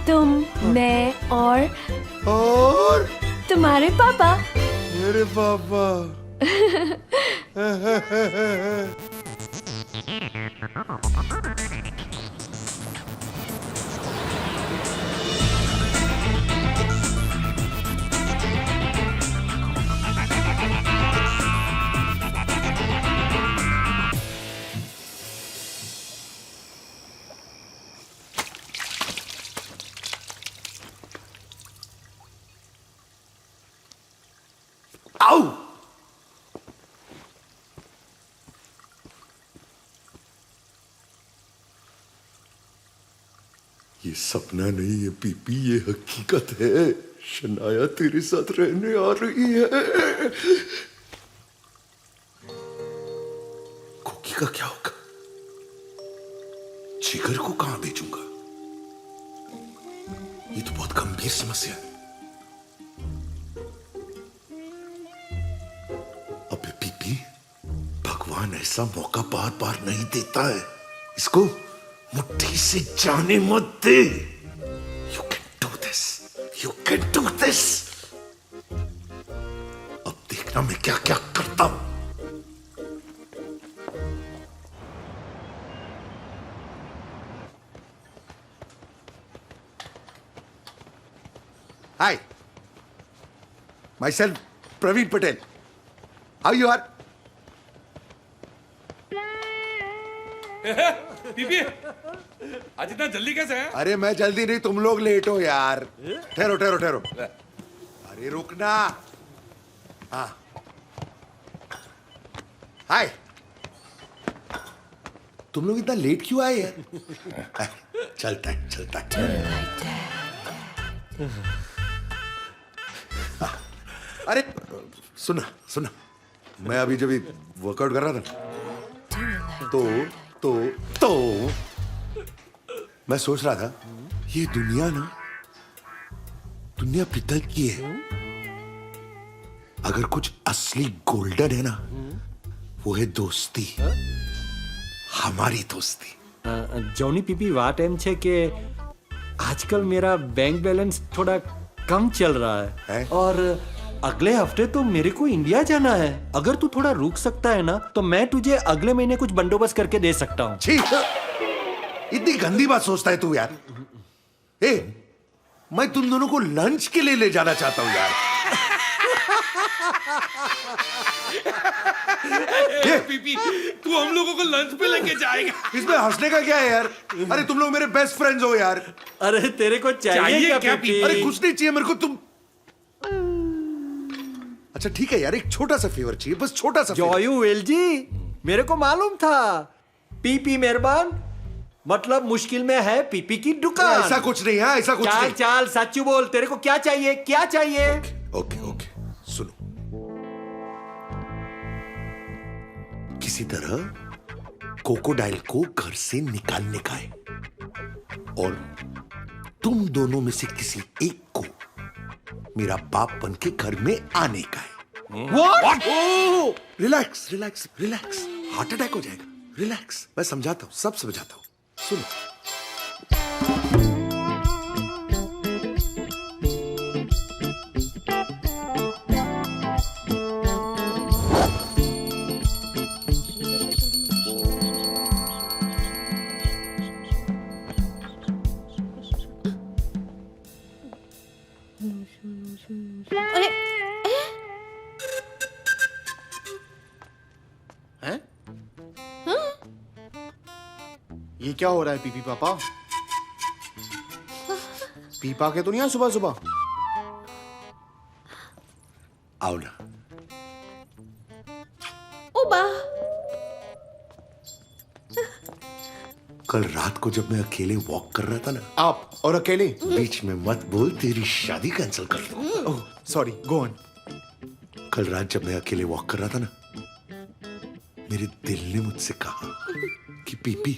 K: तुम, मैं और तुम्हारे पापा।
B: मेरे पापा। आओ! ये सपना नहीं है पीपी, ये हकीकत है। शनाया तेरे साथ रहने आ रही है। कोकी का क्या होगा? जिगर को कहां भेजूंगा? ये तो बहुत गंभीर समस्या है। अबे पीपी, भगवान ऐसा मौका बार बार नहीं देता है। इसको मुट्ठी से जाने मत दे। You can do this. You can do this. अब देखना मैं क्या क्या करता हूं। Hi. Myself, Praveen Patel. How you are?
D: PP, आज इतना जल्दी कैसे है?
B: अरे मैं जल्दी नहीं, तुम लोग लेट हो यार। ठहरो ठहरो ठहरो। अरे रुकना। हाँ, हाय। तुम लोग इतना लेट क्यों आए यार? चलता है चलता है। अरे सुना सुना, मैं अभी जब वर्कआउट कर रहा था तो मैं सोच रहा था, ये दुनिया ना, दुनिया पित्तल की है अगर कुछ असली गोल्डन है ना, वो है दोस्ती, हमारी दोस्ती।
C: जॉनी पीपी વાત એમ છે કે आजकल मेरा बैंक बैलेंस थोड़ा कम चल रहा है और अगले हफ्ते तो मेरे को इंडिया जाना है। अगर तू थोड़ा रुक सकता है ना तो मैं तुझे अगले महीने कुछ बंदोबस्त करके दे सकता हूँ।
B: इतनी गंदी बात सोचता है तू यार। ए, मैं तुम दोनों को लंच के लिए ले जाना चाहता हूँ यार।
D: पीपी, तू हम लोगों को लंच पे लेके जाएगा?
B: इसमें हंसने का क्या है यार? अरे तुम लोग मेरे बेस्ट फ्रेंड्स हो यार।
C: अरे तेरे को चाहिए क्या पीपी?
B: अरे कुछ नहीं चाहिए मेरे को, तुम। अच्छा ठीक है यार, एक छोटा सा फेवर चाहिए, बस छोटा सा।
C: जॉयू वेल जी, मेरे को मालूम था पीपी मेहरबान मतलब मुश्किल में है पीपी की दुकान।
B: ऐसा कुछ नहीं है, ऐसा कुछ
C: चाल
B: नहीं।
C: चाल सच्चू बोल, तेरे को क्या चाहिए, क्या चाहिए?
B: ओके ओके, सुनो। किसी तरह कोकोडाइल को घर से निकालने का है और तुम दोनों में से किसी एक को मेरा बाप बन के घर में आने का है।
C: What?
B: Oh, relax relax relax, heart attack हो जाएगा। रिलैक्स, मैं समझाता हूँ, सब समझाता हूँ, सुनो।
E: अरे
G: हैं? ये क्या हो रहा है पीपी पापा? पीपा के तो नहीं आए सुबह सुबह?
B: आओ ना।
E: ओबा,
B: कल रात को जब मैं अकेले वॉक कर रहा था ना,
G: आप और अकेले?
B: बीच में मत बोल, तेरी शादी कैंसिल कर दूं।
G: Oh sorry, go on.
B: कल रात जब मैं अकेले वॉक कर रहा था ना, मेरे दिल ने मुझसे कहा कि पीपी,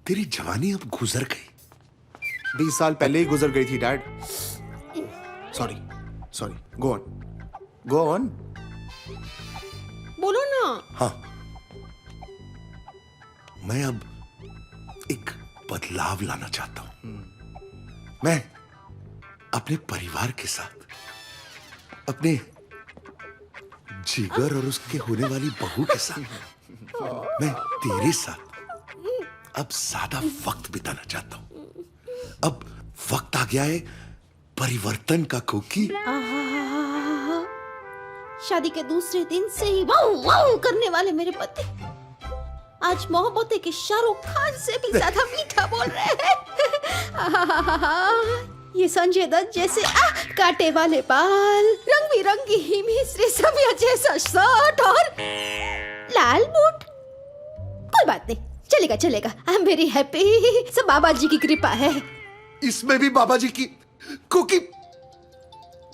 B: तेरी जवानी अब गुजर गई।
G: 20 साल पहले ही गुजर गई थी dad. Sorry sorry, go on go on.
E: बोलो ना।
B: हाँ, मैं अब एक बदलाव लाना चाहता हूं। मैं अपने परिवार के साथ, अपने जिगर और उसके होने वाली बहू के साथ, मैं तेरे साथ अब ज्यादा वक्त बिताना चाहता हूं। अब वक्त आ गया है परिवर्तन का कोकी।
E: आहा, शादी के दूसरे दिन से ही वाऊ वाऊ करने वाले मेरे पति आज मोहब्बत के शाहरुख खान से भी ज्यादा मीठा बोल रहे हैं। आहा, ये संजय दत्त जैसे कांटे वाले बाल, रंग बिरंगी ही रेशमिया जैसा शर्ट और लाल बूट। कोई बात नहीं, चलेगा चलेगा। I am very happy. सब बाबा जी की कृपा है।
B: इसमें भी बाबा जी की कुकी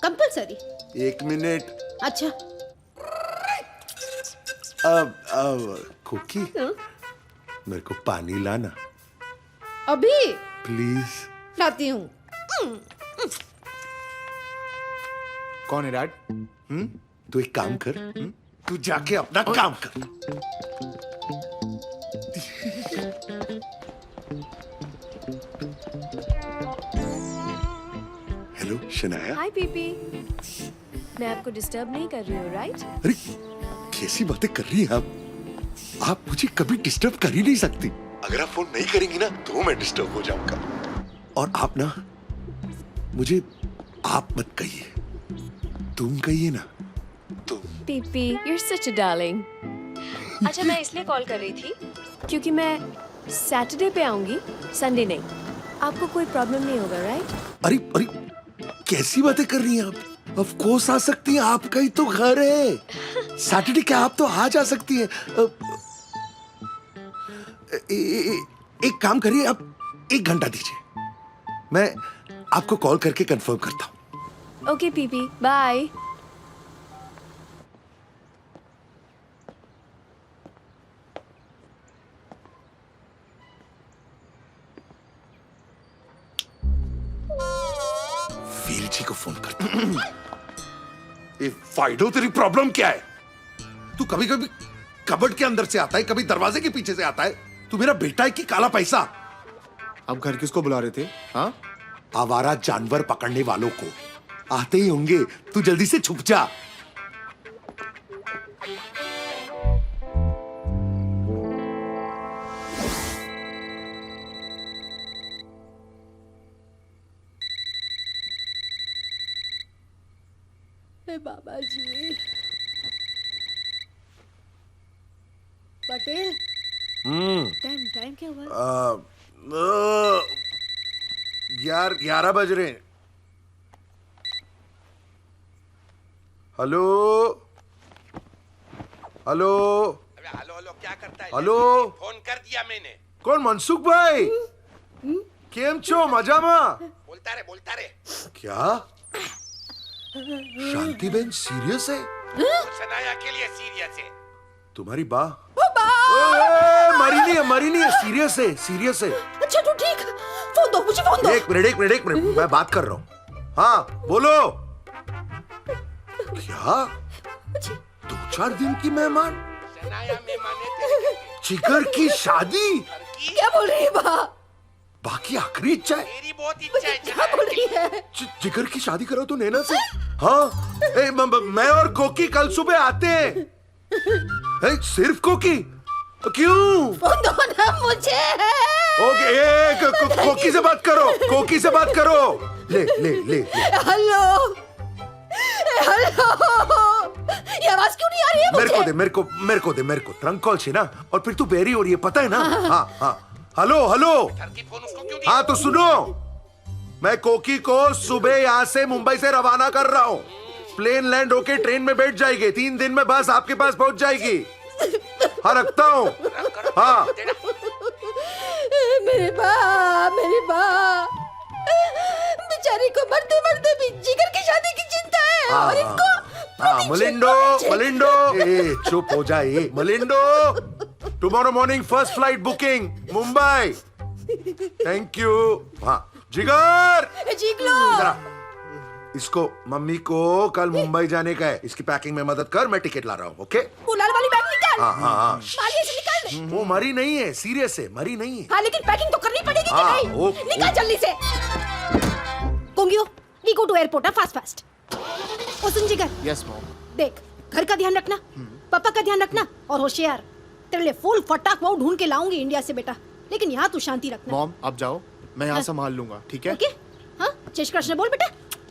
E: कंपलसरी?
B: 1 मिनट।
E: अच्छा,
B: अब कुकी, मेरे को पानी लाना
E: अभी
B: प्लीज।
E: लाती हूँ।
G: कौन है डैड?
B: तू एक काम कर, तू जाके अपना काम कर। हेलो शनाया।
K: हाय पीपी, मैं आपको डिस्टर्ब नहीं कर रही हूँ राइट?
B: अरे कैसी बातें कर रही हैं आप मुझे कभी डिस्टर्ब कर ही नहीं सकती। अगर आप फोन नहीं करेंगी ना तो मैं डिस्टर्ब हो जाऊंगा। और आप ना मुझे आप मत कहिए, तुम कहिए ना, तुम।
K: PP, you're such a darling. अच्छा, मैं इसलिए कॉल कर रही थी क्योंकि मैं सैटरडे पे आऊंगी, संडे नहीं। आपको कोई प्रॉब्लम नहीं होगा राइट?
B: अरे अरे कैसी बातें कर रही हैं आप? ऑफ कोर्स आ सकती हैं, आपका ही तो घर है। सैटरडे क्या, आप तो आ जा सकती हैं। एक काम करिए, आप 1 घंटा दीजिए, मैं आपको कॉल करके कंफर्म करता हूँ।
K: Okay Pippi, bye.
B: Veer ji को फोन करता हूँ। ए फाइडो, तेरी प्रॉब्लम क्या है? तू कभी कभी कबर्ड के अंदर से आता है, कभी दरवाजे के पीछे से आता है। तू मेरा बेटा है कि काला पैसा?
G: आप घर किसको बुला रहे थे? हाँ,
B: आवारा जानवर पकड़ने वालों को। आते ही होंगे, तू जल्दी से छुप जा।
E: बाबा जी, पटेल, टाइम टाइम क्या हुआ?
B: 11 बज रहे हैं। हेलो हेलो
D: हेलो हेलो, क्या करता है?
B: हेलो,
D: फोन कर दिया मैंने।
B: कौन? मनसुख भाई, केम छो? मजामा?
D: बोलता रे।
B: क्या शांति बहन सीरियस है?
D: सनाया के लिए सीरियस है।
B: तुम्हारी मरी नहीं है, सीरियस है।
E: अच्छा तो ठीक, फोन दो, मुझे फोन दो।
B: एक मिनट, मैं बात कर रहा हूँ। हाँ बोलो। क्या 2-4 दिन की मेहमान?
D: सनाया मेहमान है तेरे।
B: जिगर की शादी?
E: क्या बोल रही है बा?
B: बाकी आखिरी इच्छा है?
D: मेरी बहुत इच्छा है।
E: क्या बोल रही है?
B: जिगर की शादी करो तो नैना से। हाँ, मैं और कोकी कल सुबह आते हैं। सिर्फ कोकी? क्यों?
E: फोन दो ना मुझे।
B: ओके, कोकी से बात करो। ले।
E: हेलो, ये आवाज क्यों नहीं आ रही है मुझे?
B: मेरे को ट्रंक कॉल से ना, और फिर तू बेरी हो रही है, पता है ना? हाँ। हेलो। हाँ तो सुनो, मैं कोकी को सुबह यहाँ से मुंबई से रवाना कर रहा हूँ। प्लेन लैंड होके ट्रेन में बैठ जाएगी। 3 दिन में बस आपके पास पहुंच जाएगी। हाँ, रखता हूँ। हाँ।
E: मेरी माँ बेचारी को मरते भी जिगर की शादी की चिंता है। और इनको
B: मलिंडो, चुप हो जाए Malindo. Tomorrow morning first flight booking Mumbai. Thank you. हाँ जिगर, इसको मम्मी को कल मुंबई जाने का है, इसकी पैकिंग में मदद कर, मैं टिकट ला रहा हूँ। ओके,
E: लाल वाली बैग निकाल।
B: हाँ।
E: मालिए से निकाल।
B: वो मरी नहीं है, सीरियस है, मरी नहीं है।
E: हाँ लेकिन पैकिंग तो करनी पड़ेगी कि नहीं? निकाल जल्दी से। Kongiyo, we go to airport fast. ओ सुन जिगर।
G: Yes mom.
E: देख, घर का ध्यान रखना, पापा का ध्यान रखना, और होशियार, तेरे लिए फुल फटाक वो ढूंढ के लाऊंगी इंडिया से बेटा, लेकिन यहाँ तू शांति रखना।
G: मॉम आप जाओ, मैं यहाँ संभाल लूंगा, ठीक है?
E: ओके। हाँ, जय श्री कृष्ण बोल बेटा।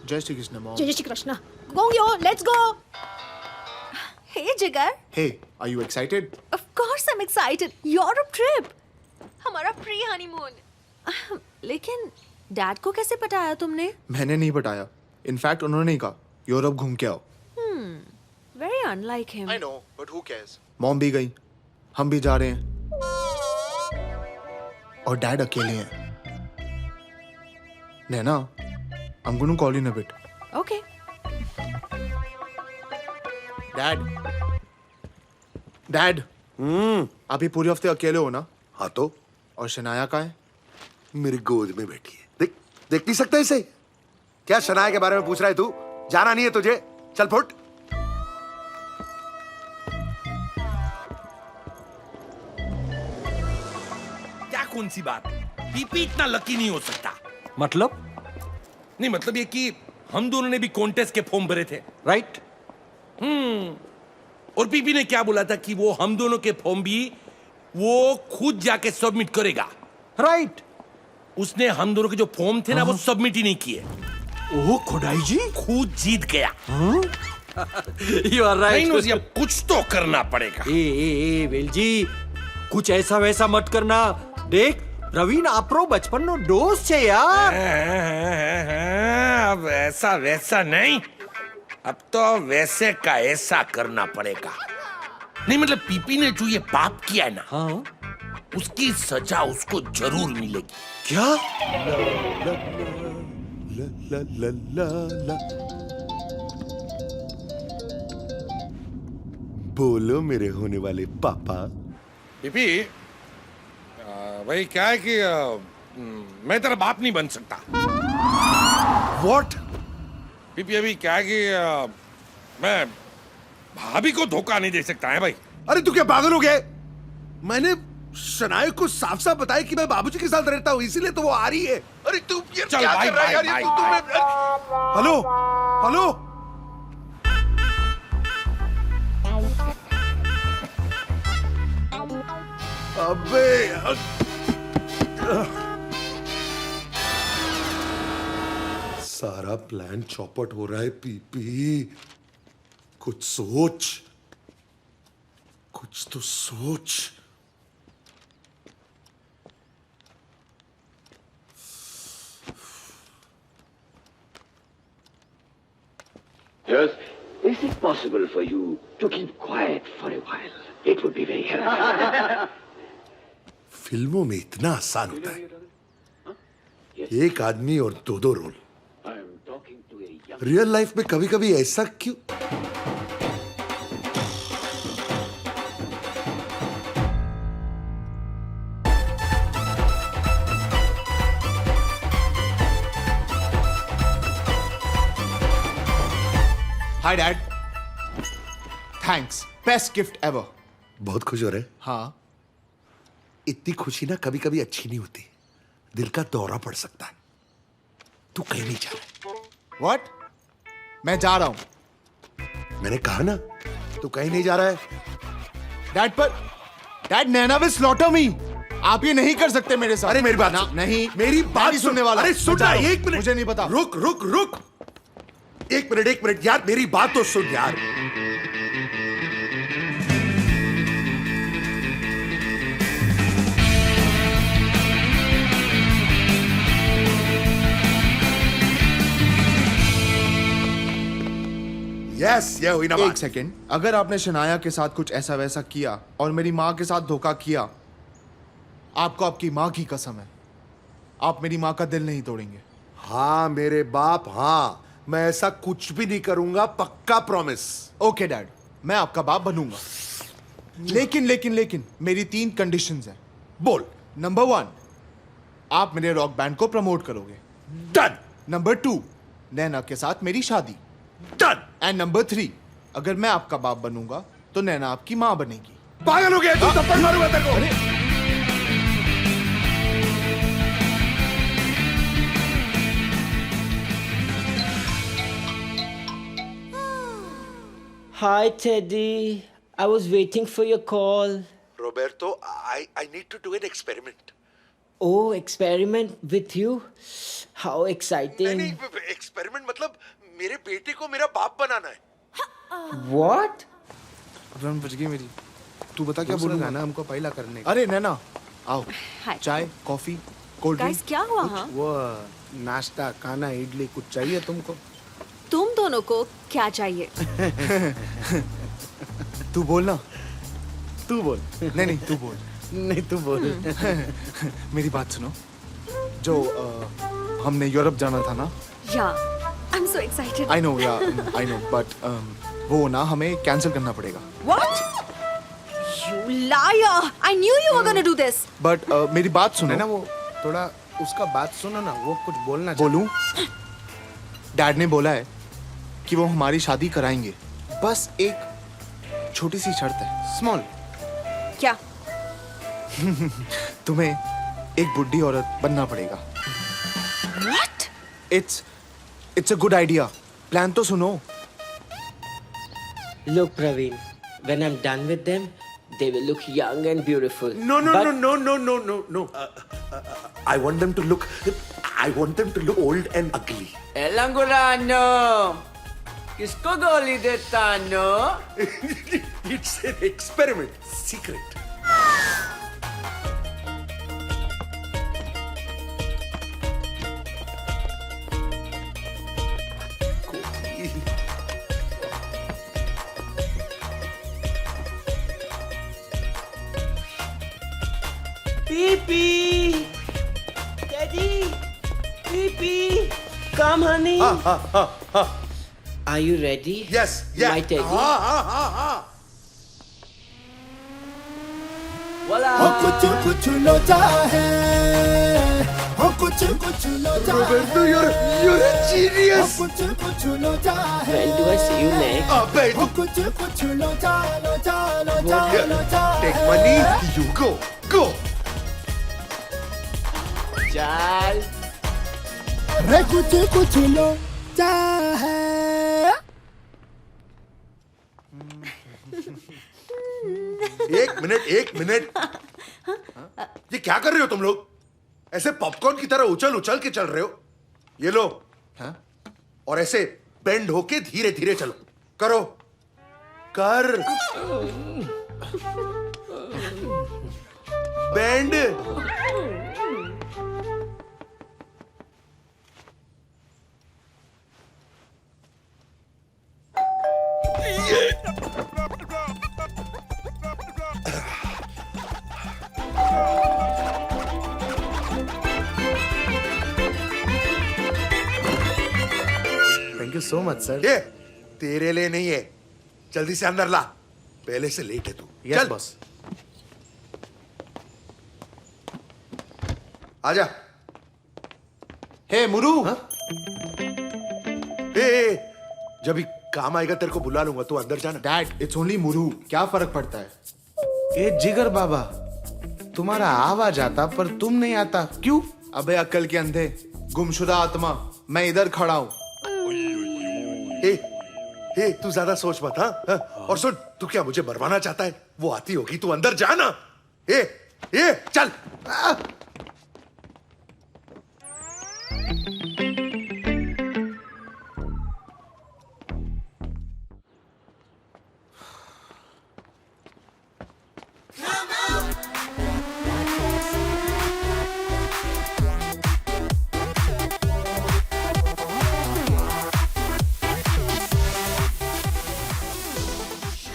G: जय श्री कृष्ण मॉम।
E: जय Shri Krishna. Gongiyo, let's go.
I: Hey Jigar.
G: Hey, are you excited?
I: Of course I'm excited. Europe trip. हमारा प्री हनीमून। लेकिन डैड को कैसे पटाया तुमने?
G: मैंने नहीं पटाया, इनफैक्ट उन्होंने ही कहा यूरोप घूम के आओ।
I: Very unlike him.
G: I know, but who cares? Mom भी गई, हम भी जा रहे हैं, और डैड अकेले हैं। नैना, I'm going to call you in a bit.
I: Okay.
G: Dad, आप ही पूरे हफ्ते अकेले हो ना?
B: हाँ तो।
G: और शनाया कहाँ है?
B: मेरी गोद में बैठी है। देख नहीं सकता इसे? क्या शनाया के बारे में पूछ रहा है तू? जाना नहीं है तुझे? चल फुट।
D: क्या कौन सी बात? पीपी इतना लकी नहीं हो सकता।
C: मतलब
D: नहीं, मतलब ये कि हम दोनों ने भी कॉन्टेस्ट के फॉर्म भरे थे,
C: राइट?
D: और पीपी ने क्या बोला था कि वो हम दोनों के फॉर्म भी वो खुद जाके सबमिट करेगा,
C: राइट?
D: उसने हम दोनों के जो फॉर्म थे ना वो सबमिट ही नहीं किए।
C: ओह खुदाई जी,
D: खुद जीत गया।
C: You are right.
D: नहीं, अब कुछ तो करना पड़ेगा।
C: ए वेल जी, कुछ ऐसा वैसा मत करना। देख प्रवीण, आपरो बचपन नो दोस्त है यार।
D: अब ऐसा वैसा नहीं, अब तो वैसे का ऐसा करना पड़ेगा। नहीं मतलब पीपी ने जो ये पाप किया है ना,
C: हाँ,
D: उसकी सजा उसको जरूर मिलेगी।
C: क्या?
B: बोलो मेरे होने वाले पापा।
D: पीपी, भाई क्या है कि मैं तेरा बाप नहीं बन सकता।
B: What?
D: पीपी अभी क्या है कि मैं भाभी को धोखा नहीं दे सकता है भाई।
B: अरे तू क्या पागल हो गया? मैंने शनाया को साफ साफ बताया कि मैं बाबूजी के साथ रहता हूँ, इसीलिए तो वो आ रही है। अरे तू ये
D: चल
B: क्या
D: भाई,
B: कर रहा है यार?
D: भाई,
B: ये हेलो हेलो, अबे सारा प्लान चौपट हो रहा है पीपी। कुछ सोच, कुछ तो सोच।
P: Yes. Is it possible for you to keep quiet for a while? It would be very helpful.
B: फिल्मों में इतना आसान होता है, एक आदमी और दो रोल। रियल लाइफ में कभी कभी ऐसा क्यों?
G: Hi dad, thanks, best gift ever.
B: बहुत खुश हो रहे?
G: हाँ।
B: इतनी खुशी ना कभी कभी अच्छी नहीं होती, दिल का दौरा पड़ सकता है। तू कहीं नहीं जा रहा।
G: व्हाट? मैं जा रहा हूं।
B: मैंने कहा ना तू कहीं नहीं जा रहा है।
G: डैड पर डैड, नैना विल स्लॉटर मी। आप ये नहीं कर सकते मेरे साथ।
B: अरे मेरी बात
G: ना,
B: सुन।
G: नहीं,
B: मेरी बात
G: नहीं सुनने वाला।
B: अरे सुन
G: मैं जा
B: ना,
G: रहा हूं।
B: एक मिनट।
G: मुझे नहीं पता।
B: रुक रुक रुक, एक मिनट यार, मेरी बात तो सुन यार। यस, ये हुई ना बात।
G: एक सेकेंड, अगर आपने शनाया के साथ कुछ ऐसा वैसा किया और मेरी माँ के साथ धोखा किया, आपको आपकी माँ की कसम है, आप मेरी माँ का दिल नहीं तोड़ेंगे।
B: हाँ मेरे बाप, हाँ मैं ऐसा कुछ भी नहीं करूंगा, पक्का प्रॉमिस।
G: ओके डैड, मैं आपका बाप बनूंगा, लेकिन मेरी 3 कंडीशंस हैं।
B: बोल।
G: नंबर 1, आप मेरे रॉक बैंड को प्रमोट करोगे।
B: डन।
G: नंबर 2, नैना के साथ मेरी शादी।
B: डन।
G: एंड नंबर 3, अगर मैं आपका बाप बनूंगा तो नैना आपकी माँ बनेगी।
B: पागल हो गया तू? थप्पड़ मारूंगा तेरे को।
M: Hi, Teddy. I was waiting for your call.
B: Roberto, I need to do an experiment.
M: Oh, experiment with you? How exciting.
B: नहीं, experiment मतलब मेरे बेटे को मेरा बाप बनाना है।
M: What?
G: रन बज गई मेरी। तू बता क्या
H: दूसरा
G: बोलूंगा
H: गाना हमको पहला करने का।
G: अरे नैना, आओ।
I: हाय।
G: चाय, कॉफी, कोल्ड ड्रिंक।
I: गाइस, क्या हुआ? हाँ,
H: वो नाश्ता, खाना, इडली कुछ चाहिए तुमको?
I: तुम दोनों को क्या चाहिए?
G: तू बोल ना। तू बोल। नहीं तू बोल।
H: नहीं तू बोल।
G: मेरी बात सुनो, जो हमने यूरोप जाना था ना।
I: या, आई am so excited.
G: I know, I know, but वो ना हमें कैंसिल करना पड़ेगा।
I: What? You liar! I knew you were gonna do this.
G: But मेरी बात सुनो
H: है ना, वो थोड़ा उसका बात सुनो ना, वो कुछ बोलना
G: बोलूं? डैड ने बोला है कि वो हमारी शादी कराएंगे, बस एक छोटी सी शर्त है, स्मॉल।
I: क्या?
G: तुम्हें एक बुढ़ी औरत बनना पड़ेगा।
I: What?
G: It's a good idea. Plan तो सुनो।
M: Look, Praveen, when I'm done with them, they will look young and beautiful.
B: No. I want them to look old and ugly.
M: Elangulano! किसको गोली देता no?
B: It's an experiment, secret.
M: Pee-pee! Daddy! Pee-pee! Come, honey. Are you ready?
B: Yes, yeah.
M: My Teddy?
B: हाँ.
M: Voila!
F: कुछ कुछ लोचा है,
B: Roberto, you're a genius.
M: When do I see you next?
B: अबे take money, you go.
M: चल
H: रे कुछ लोचा है।
B: एक मिनट ये क्या कर रहे हो तुम लोग? ऐसे पॉपकॉर्न की तरह उछल के चल रहे हो? ये लो। और ऐसे बेंड होके धीरे धीरे चलो। करो कर bend.
H: Thank you so much sir.
B: ये तेरे लिए नहीं है, जल्दी से अंदर ला, पहले से लेट है तू।
H: यस
B: चल
H: बॉस।
B: आजा।
G: हे मुरू,
B: ए, जब भी काम आएगा तेरे को बुला लूंगा, तू अंदर जाना।
G: डैड इट्स ओनली मुरू, क्या फर्क पड़ता है?
H: ए जिगर बाबा, तुम्हारा आवाज आता पर तुम नहीं आता, क्यों?
G: अबे अक्ल के अंधे, गुमशुदा आत्मा, मैं इधर खड़ा हूं।
B: ए, तू ज्यादा सोच मत। हाँ? और सुन, तू क्या मुझे मरवाना चाहता है? वो आती होगी, तू अंदर जाना। ए, चल।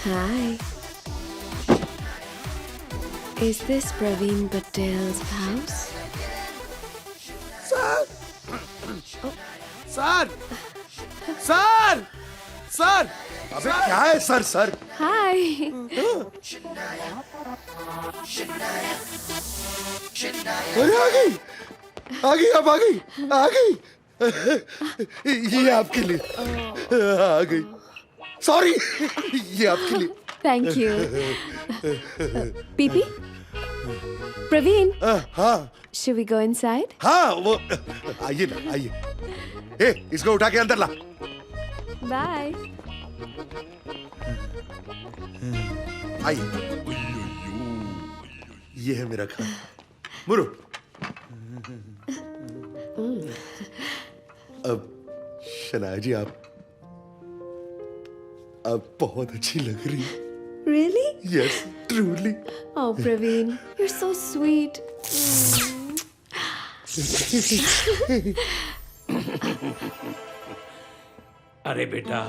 K: Hi. Is this Praveen Patel's house?
H: Sir
B: अबे क्या है सर?
K: Hi.
B: अरे आ गई, आ गई। ये आपके लिए आ गई। सॉरी, ये आपके लिए।
K: Thank you. Pee-pee? Praveen?
B: हाँ
K: Should we go inside?
B: हाँ, वो आइए ना, आइए। इसको उठा के अंदर ला।
K: Bye.
B: आइए। ये है मेरा खाना। मुरो। अब शनाया जी, आप बहुत अच्छी लग रही है।
K: Really?
B: Yes, truly.
K: Oh, Praveen, you're so sweet.
Q: अरे बेटा,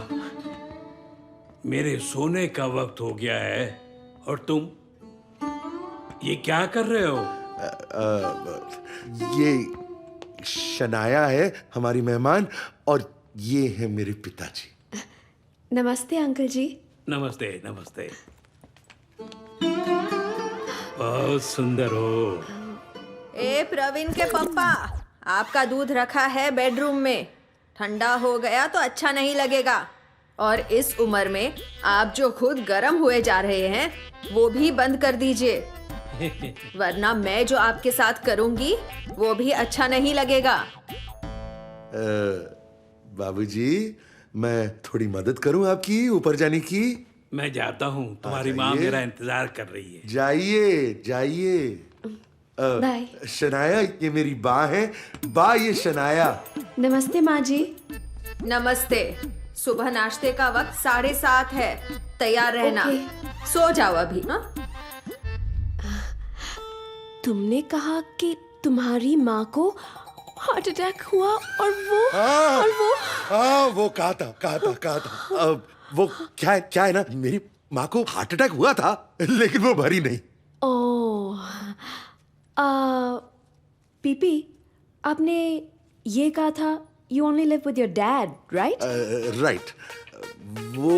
Q: मेरे सोने का वक्त हो गया है और तुम ये क्या कर रहे हो?
B: ये शनाया है हमारी मेहमान, और ये है मेरे पिताजी।
K: नमस्ते अंकल जी।
Q: नमस्ते नमस्ते। बहुत सुंदर हो।
I: ए प्रवीण के पापा, आपका दूध रखा है बेडरूम में, ठंडा हो गया तो अच्छा नहीं लगेगा। और इस उम्र में आप जो खुद गर्म हुए जा रहे हैं वो भी बंद कर दीजिए, वरना मैं जो आपके साथ करूंगी वो भी अच्छा नहीं लगेगा।
B: बाबूजी, मैं थोड़ी मदद करूं आपकी ऊपर जाने की?
Q: मैं जाता हूँ, तुम्हारी माँ मेरा इंतजार कर रही है।
B: जाइए।
K: बाय।
B: शनाया, ये मेरी बा है। बा, ये शनाया।
K: नमस्ते माँ जी।
I: नमस्ते। सुबह नाश्ते का वक्त 7:30 है, तैयार रहना। सो जाओ अभी। हाँ?
K: तुमने कहा कि तुम्हारी माँ को हार्ट अटैक हुआ और
B: वो कहा था। वो क्या है ना, मेरी माँ को हार्ट अटैक हुआ था, लेकिन वो मरी नहीं।
K: ओह, पीपी, आपने ये कहा था you only live with your dad, right?
B: Right. वो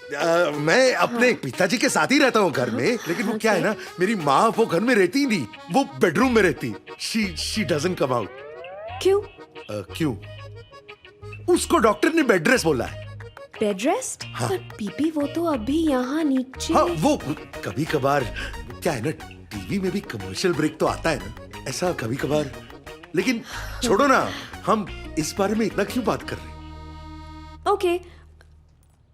B: मैं अपने पिताजी के साथ ही रहता हूँ घर में, लेकिन वो क्या है ना, मेरी माँ वो घर में रहती ही नहीं, वो बेडरूम में रहती। She doesn't come out.
K: क्यों?
B: क्यों? उसको डॉक्टर ने बेड रेस्ट बोला है।
K: Bed rest?
B: हाँ।
K: पर पीपी वो तो अभी यहाँ नीचे।
B: हाँ, वो कभी कभार क्या है ना, टीवी में भी कमर्शियल ब्रेक तो आता है ना, ऐसा कभी कभार। लेकिन छोड़ो ना, हम इस बारे में इतना क्यों बात कर रहे हैं?
K: Okay.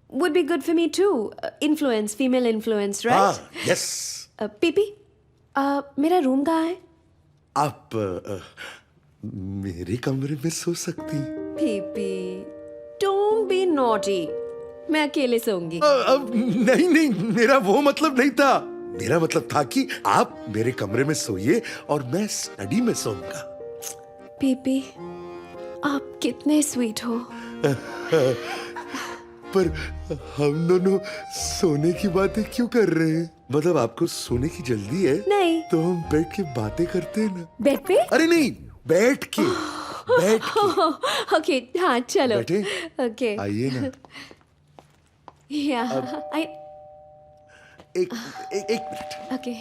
K: Would be good for me too. Influence, female influence, right?
B: हाँ, yes.
K: पीपी, मेरा रूम कहाँ है?
B: आप मेरे कमरे में सो सकती।
K: PP, don't be naughty. मैं अकेले सोऊंगी।
B: नहीं नहीं, मेरा वो मतलब नहीं था। मेरा मतलब था कि आप मेरे कमरे में सोइए और मैं स्टडी में सोऊंगा।
K: पीपी, आप कितने स्वीट हो।
B: पर हम दोनों सोने की बातें क्यों कर रहे हैं? मतलब आपको सोने की जल्दी है?
K: नहीं।
B: तो हम बैठ के बातें करते हैं ना।
K: बेड पे?
B: अरे नहीं, बैठ के। बैठ के।
K: ओके, हाँ चलो।
B: बैठे?
K: ओके।
B: आइए ना।
K: या,
B: एक मिनट।
K: ओके।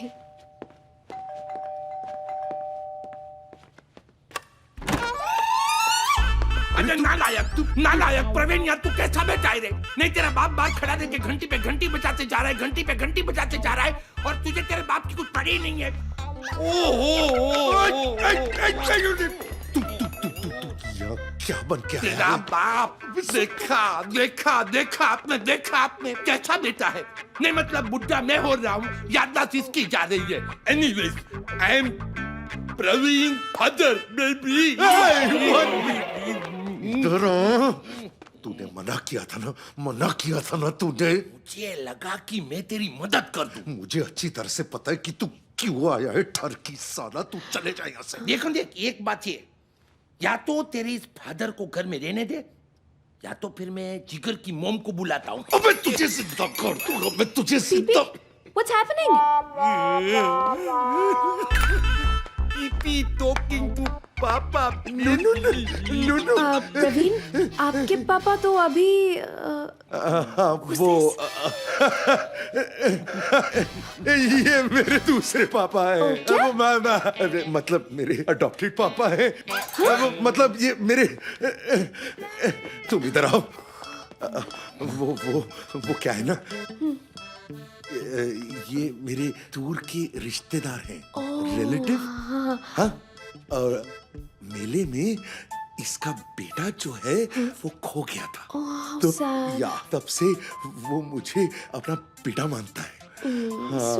Q: अरे नालायक प्रवीण, यार तू कैसा बेटा है रे? नहीं, तेरा बाप बाहर खड़ा रह के घंटी पे घंटी बजाते जा रहा है, घंटी पे घंटी बजाते जा रहा है, और तुझे तेरे बाप की कुछ पड़ी नहीं है।
B: क्या बन क्या
Q: तेरा बाप देखा आपने कैसा बेटा है? नहीं मतलब बुढ़ा मैं हो रहा हूँ, याददाश्त इसकी जा रही है। Anyways, I am Praveen father baby.
B: तूने मना किया था ना तूने।
Q: मुझे लगा कि मैं तेरी मदद कर दूं।
B: मुझे अच्छी तरह से पता है कि तू क्यों आया है ठरकी साला। तू चले जा यहाँ से।
Q: देख, एक बात ये, या तो तेरे इस फादर को घर में रहने दे, या तो फिर मैं जिगर की मोम को बुलाता हूँ।
B: अबे तुझे जिंदा कर दूंगा मैं, तुझे जिंदा।
K: What's happening?
Q: PP talking to papa.
B: No.
K: Praveen, आपके पापा तो अभी
B: वो ये मेरे दूसरे पापा है। मैं मतलब मेरे अडॉप्टेड पापा है। मतलब ये मेरे। तुम इधर आओ। वो क्या है ना, ये मेरे दूर के रिश्तेदार हैं, रिलेटिव। हाँ, और मेले में इसका बेटा जो है वो खो गया था। तो तब से वो मुझे अपना बेटा मानता है। हाँ,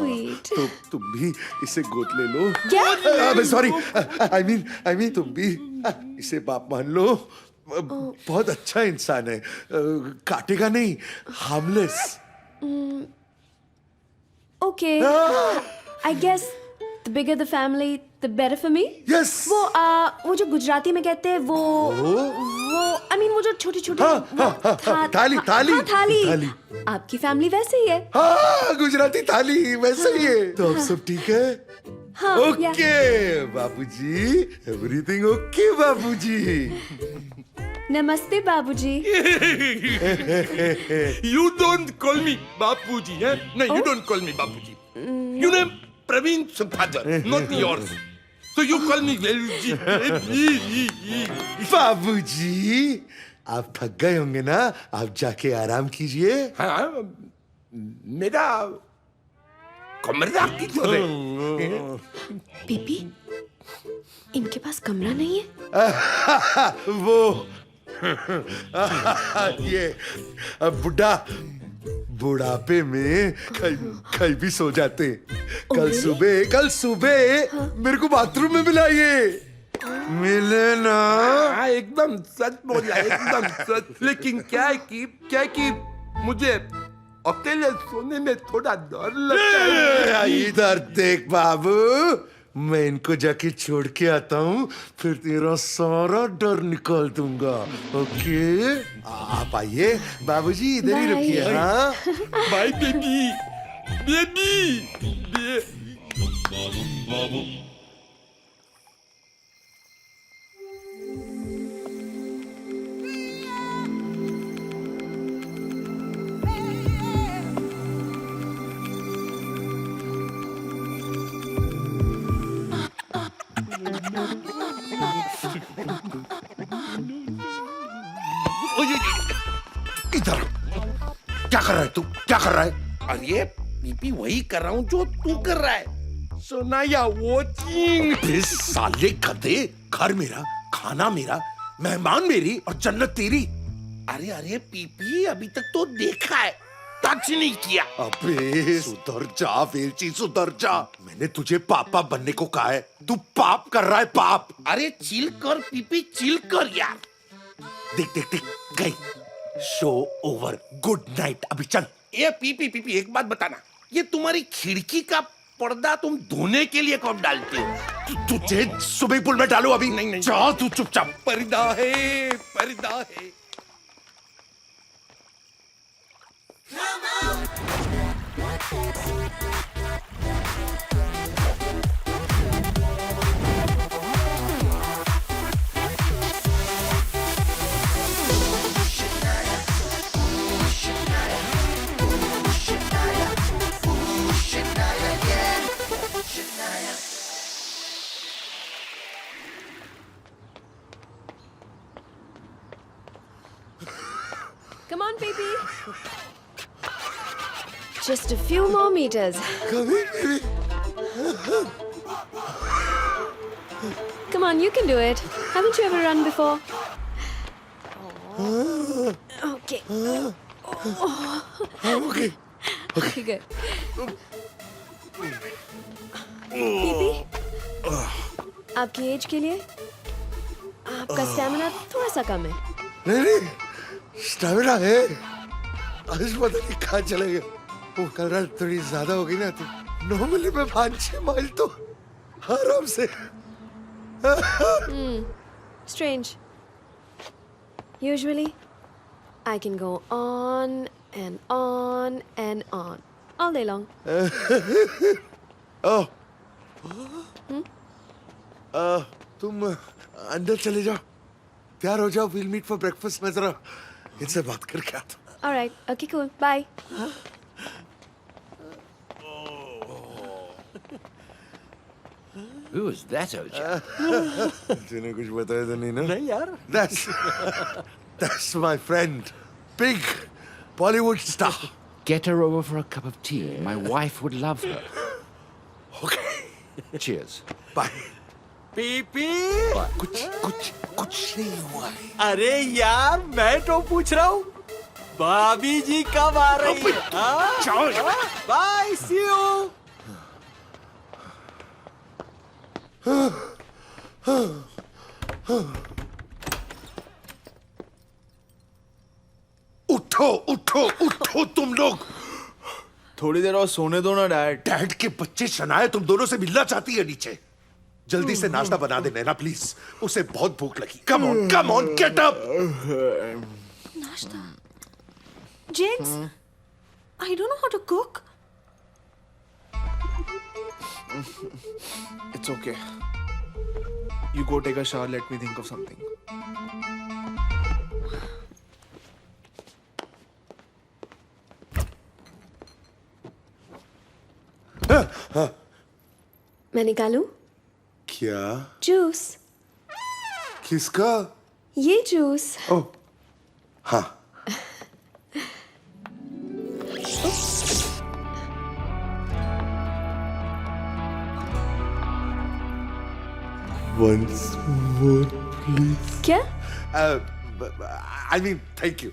B: तो तुम भी इसे गोद ले लो। सॉरी, आई मीन तुम भी इसे बाप मान लो। बहुत अच्छा इंसान है, काटेगा नहीं, harmless.
K: Okay. I guess the bigger the family, the better for me.
B: Yes.
K: वो जो गुजराती में कहते हैं वो I mean वो जो छोटी-छोटी थाली। आपकी फैमिली वैसे ही है।
B: हाँ, गुजराती थाली वैसे ही है। तो अब सब ठीक है?
K: हाँ,
B: ओके बाबूजी, एवरीथिंग ओके बाबूजी।
K: नमस्ते बाबूजी।
Q: You don't call me बापूजी, है? नहीं, you don't call me Bapuji. You name Praveen's father, not yours. So you call me
B: बाबूजी, आप थक गए होंगे ना, आप जाके आराम कीजिए।
Q: हाँ, मेरा कमरा किधर है?
K: पीपी, इनके पास कमरा नहीं है?
B: वो ये बुढ़ापे में कहीं भी सो जाते। कल सुबह मेरे को बाथरूम में मिलाइए। मिले ना?
Q: एकदम सच बोला, एकदम सच। लेकिन क्या है कि मुझे अकेले सोने में थोड़ा डर लगता है।
B: इधर देख बाबू, मैं इनको जाके छोड़ के आता हूँ, फिर तेरा सारा डर निकाल दूंगा। ओके, आप आइए बाबूजी, इधर ही रुकिए। हाँ,
Q: बाय बेबी। बाबू।
B: इधर क्या कर रहा है तू? क्या कर रहा है?
D: अरे पीपी वही कर रहा हूँ जो तू कर रहा है। सुनाया वॉचिंग।
B: इस साले गधे, घर मेरा, खाना मेरा, मेहमान मेरी और जन्नत तेरी।
D: अरे अरे पीपी अभी तक तो देखा है, टच नहीं किया।
B: अबे सुधर जा वेलची, सुधर जा। मैंने तुझे पापा बनने को कहा है, तू पाप कर रहा है, पाप।
D: अरे चिल कर पीपी, चिल कर यार।
B: देख देख देख गई। शो ओवर, गुड नाइट, अभी चल।
D: ये पीपी पीपी एक बात बताना, ये तुम्हारी खिड़की का पर्दा तुम धोने के लिए कब डालते हो?
B: तुझे स्विमिंग पूल में डालो अभी।
D: नहीं नहीं
B: जा तू चुपचाप।
D: पर्दा है, पर्दा है।
K: Come on, baby. Just a few more meters.
B: Come in, baby.
K: Come on, you can do it. Haven't you ever run before? Okay.
B: Okay.
K: Okay, good. PP, आपकी एज के लिए आपका स्टैमिना थोड़ा सा कम है।
B: नहीं, स्टैमिना है। आज पता नहीं कहाँ चले गए। वो कल रात थोड़ी ज्यादा हो गई ना, तो नॉर्मली मैं 5-6 माइल तो आराम से।
K: Strange. Usually, I can go on and on and on all day long.
B: ओह, तुम अंदर चले जाओ, तैयार हो जाओ, we'll meet for breakfast। मैं जरा इनसे बात करके आता हूँ।
K: All right. Okay, cool. Bye.
A: Who is that, Oja?
B: तूने कुछ बताया तो नहीं ना?
C: नहीं यार।
B: That's my friend, big Bollywood star.
A: Get her over for a cup of tea. My wife would love her.
B: Okay.
A: Cheers.
B: Bye.
C: PP.
B: कुछ नहीं हुआ है।
C: अरे यार मैं तो पूछ रहा हूँ, भाभी जी कब आ रही है? Bye, see you.
B: उठो उठो उठो तुम लोग।
G: थोड़ी देर और सोने दो ना डैड।
B: डैड के बच्चे शनाया तुम दोनों से मिलना चाहती है नीचे। जल्दी से नाश्ता बना दे नैना प्लीज, उसे बहुत भूख लगी। Come on get up.
I: नाश्ता? Jinx, I don't know how to cook.
G: It's okay. You go take a shower, let me think of something.
K: मैं निकालूं?
B: क्या?
K: जूस।
B: किसका?
K: ये जूस।
B: ओह, हाँ। Once more, please.
K: क्या?
B: I mean, thank you.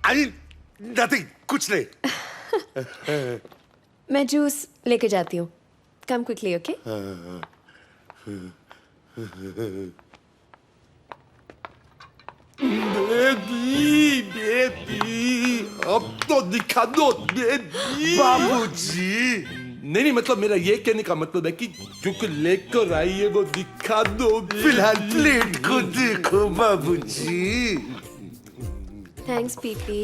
B: I mean, nothing. कुछ नहीं।
K: मैं जूस लेके जाती हूँ। Come quickly, okay?
D: बेबी अब तो दिखा दो बेबी।
B: बाबूजी।
D: नहीं मतलब मेरा ये कहने का मतलब है कि जो कुछ लेकर आई है वो दिखा दो।
B: फिलहाल प्लेट को देखो बाबूजी।
K: Thanks, PP.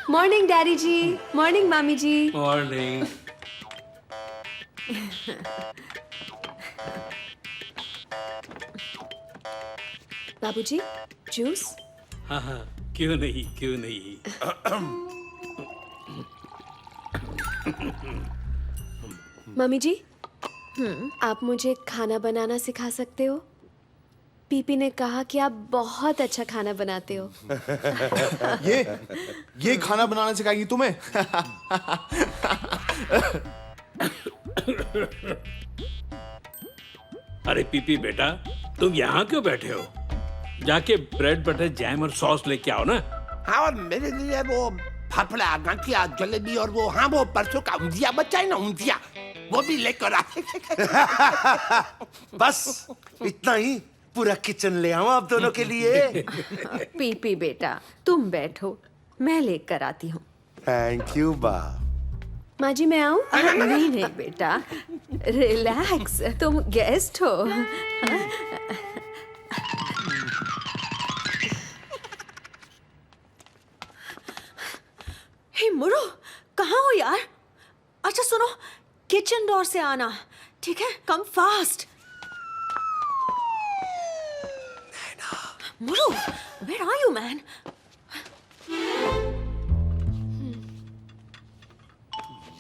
K: मॉर्निंग डैडी जी, मॉर्निंग मामी जी।
C: मॉर्निंग।
K: बाबूजी, जूस?
C: हाँ हाँ, क्यों नहीं, क्यों नहीं।
K: मम्मी जी, आप मुझे खाना बनाना सिखा सकते हो? पीपी ने कहा कि आप बहुत अच्छा खाना बनाते हो।
G: ये खाना बनाना सिखाएगी तुम्हें?
Q: अरे पीपी बेटा, तुम यहाँ क्यों बैठे हो? जाके ब्रेड बटर जैम और सॉस लेके आओ ना। हाँ, और मेरे लिए वो फाफड़ा, गांठिया, जलेबी और वो वो परसों का ऊंधिया बचा है ना, ऊंधिया, वो भी लेकर आ।
B: बस इतना ही? पूरा किचन ले आऊं आप दोनों के लिए?
I: पीपी बेटा, तुम बैठो, मैं लेकर आती हूँ।
B: थैंक यू बाप।
K: माँ जी मैं आऊँ?
I: नहीं बेटा, रिलैक्स, तुम गेस्ट हो। हे मुरो, कहाँ हो यार? अच्छा सुनो, किचन डोर से आना, ठीक है? Come fast. Muro, where are you, man?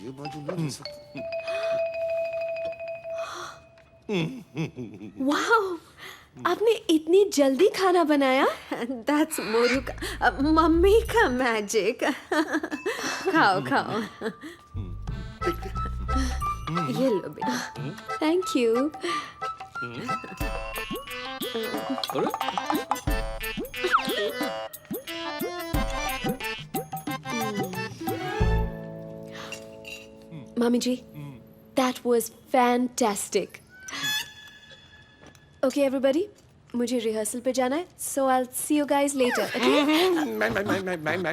B: ये बाजू ना जा सकती।
K: वाओ, आपने इतनी जल्दी खाना बनाया?
I: That's मोरू का, मम्मी का मैजिक। खाओ खाओ। ये लो बेटा।
K: Thank you. Mommy ji, that was fantastic. Okay, everybody, मुझे रिहर्सल पे जाना है, so I'll see you guys later. Okay?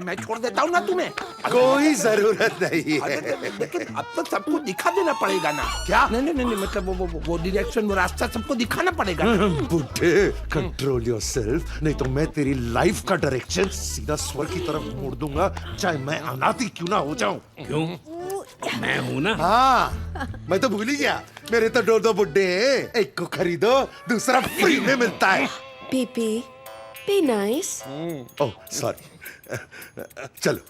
Q: मैं छोड़ देता हूँ ना तुम्हें।
B: कोई जरूरत नहीं है।
Q: लेकिन अब तो सबको दिखा देना पड़ेगा ना।
B: क्या?
Q: नहीं, मतलब वो डायरेक्शन, वो रास्ता सबको दिखाना पड़ेगा ना।
B: बुड्ढे, कंट्रोल योरसेल्फ, नहीं तो मैं तेरी लाइफ का डायरेक्शन सीधा स्वर की तरफ मोड़ दूंगा, चाहे मैं अनाथी क्यों ना हो जाऊं।
Q: क्यों? मैं हूं ना।
B: हाँ, मैं तो भूल ही गया, मेरे तो दो बुड्ढे हैं, एक को खरीदो दूसरा फ्री में मिलता है।
K: Pee, be nice.
B: Oh sorry, चलो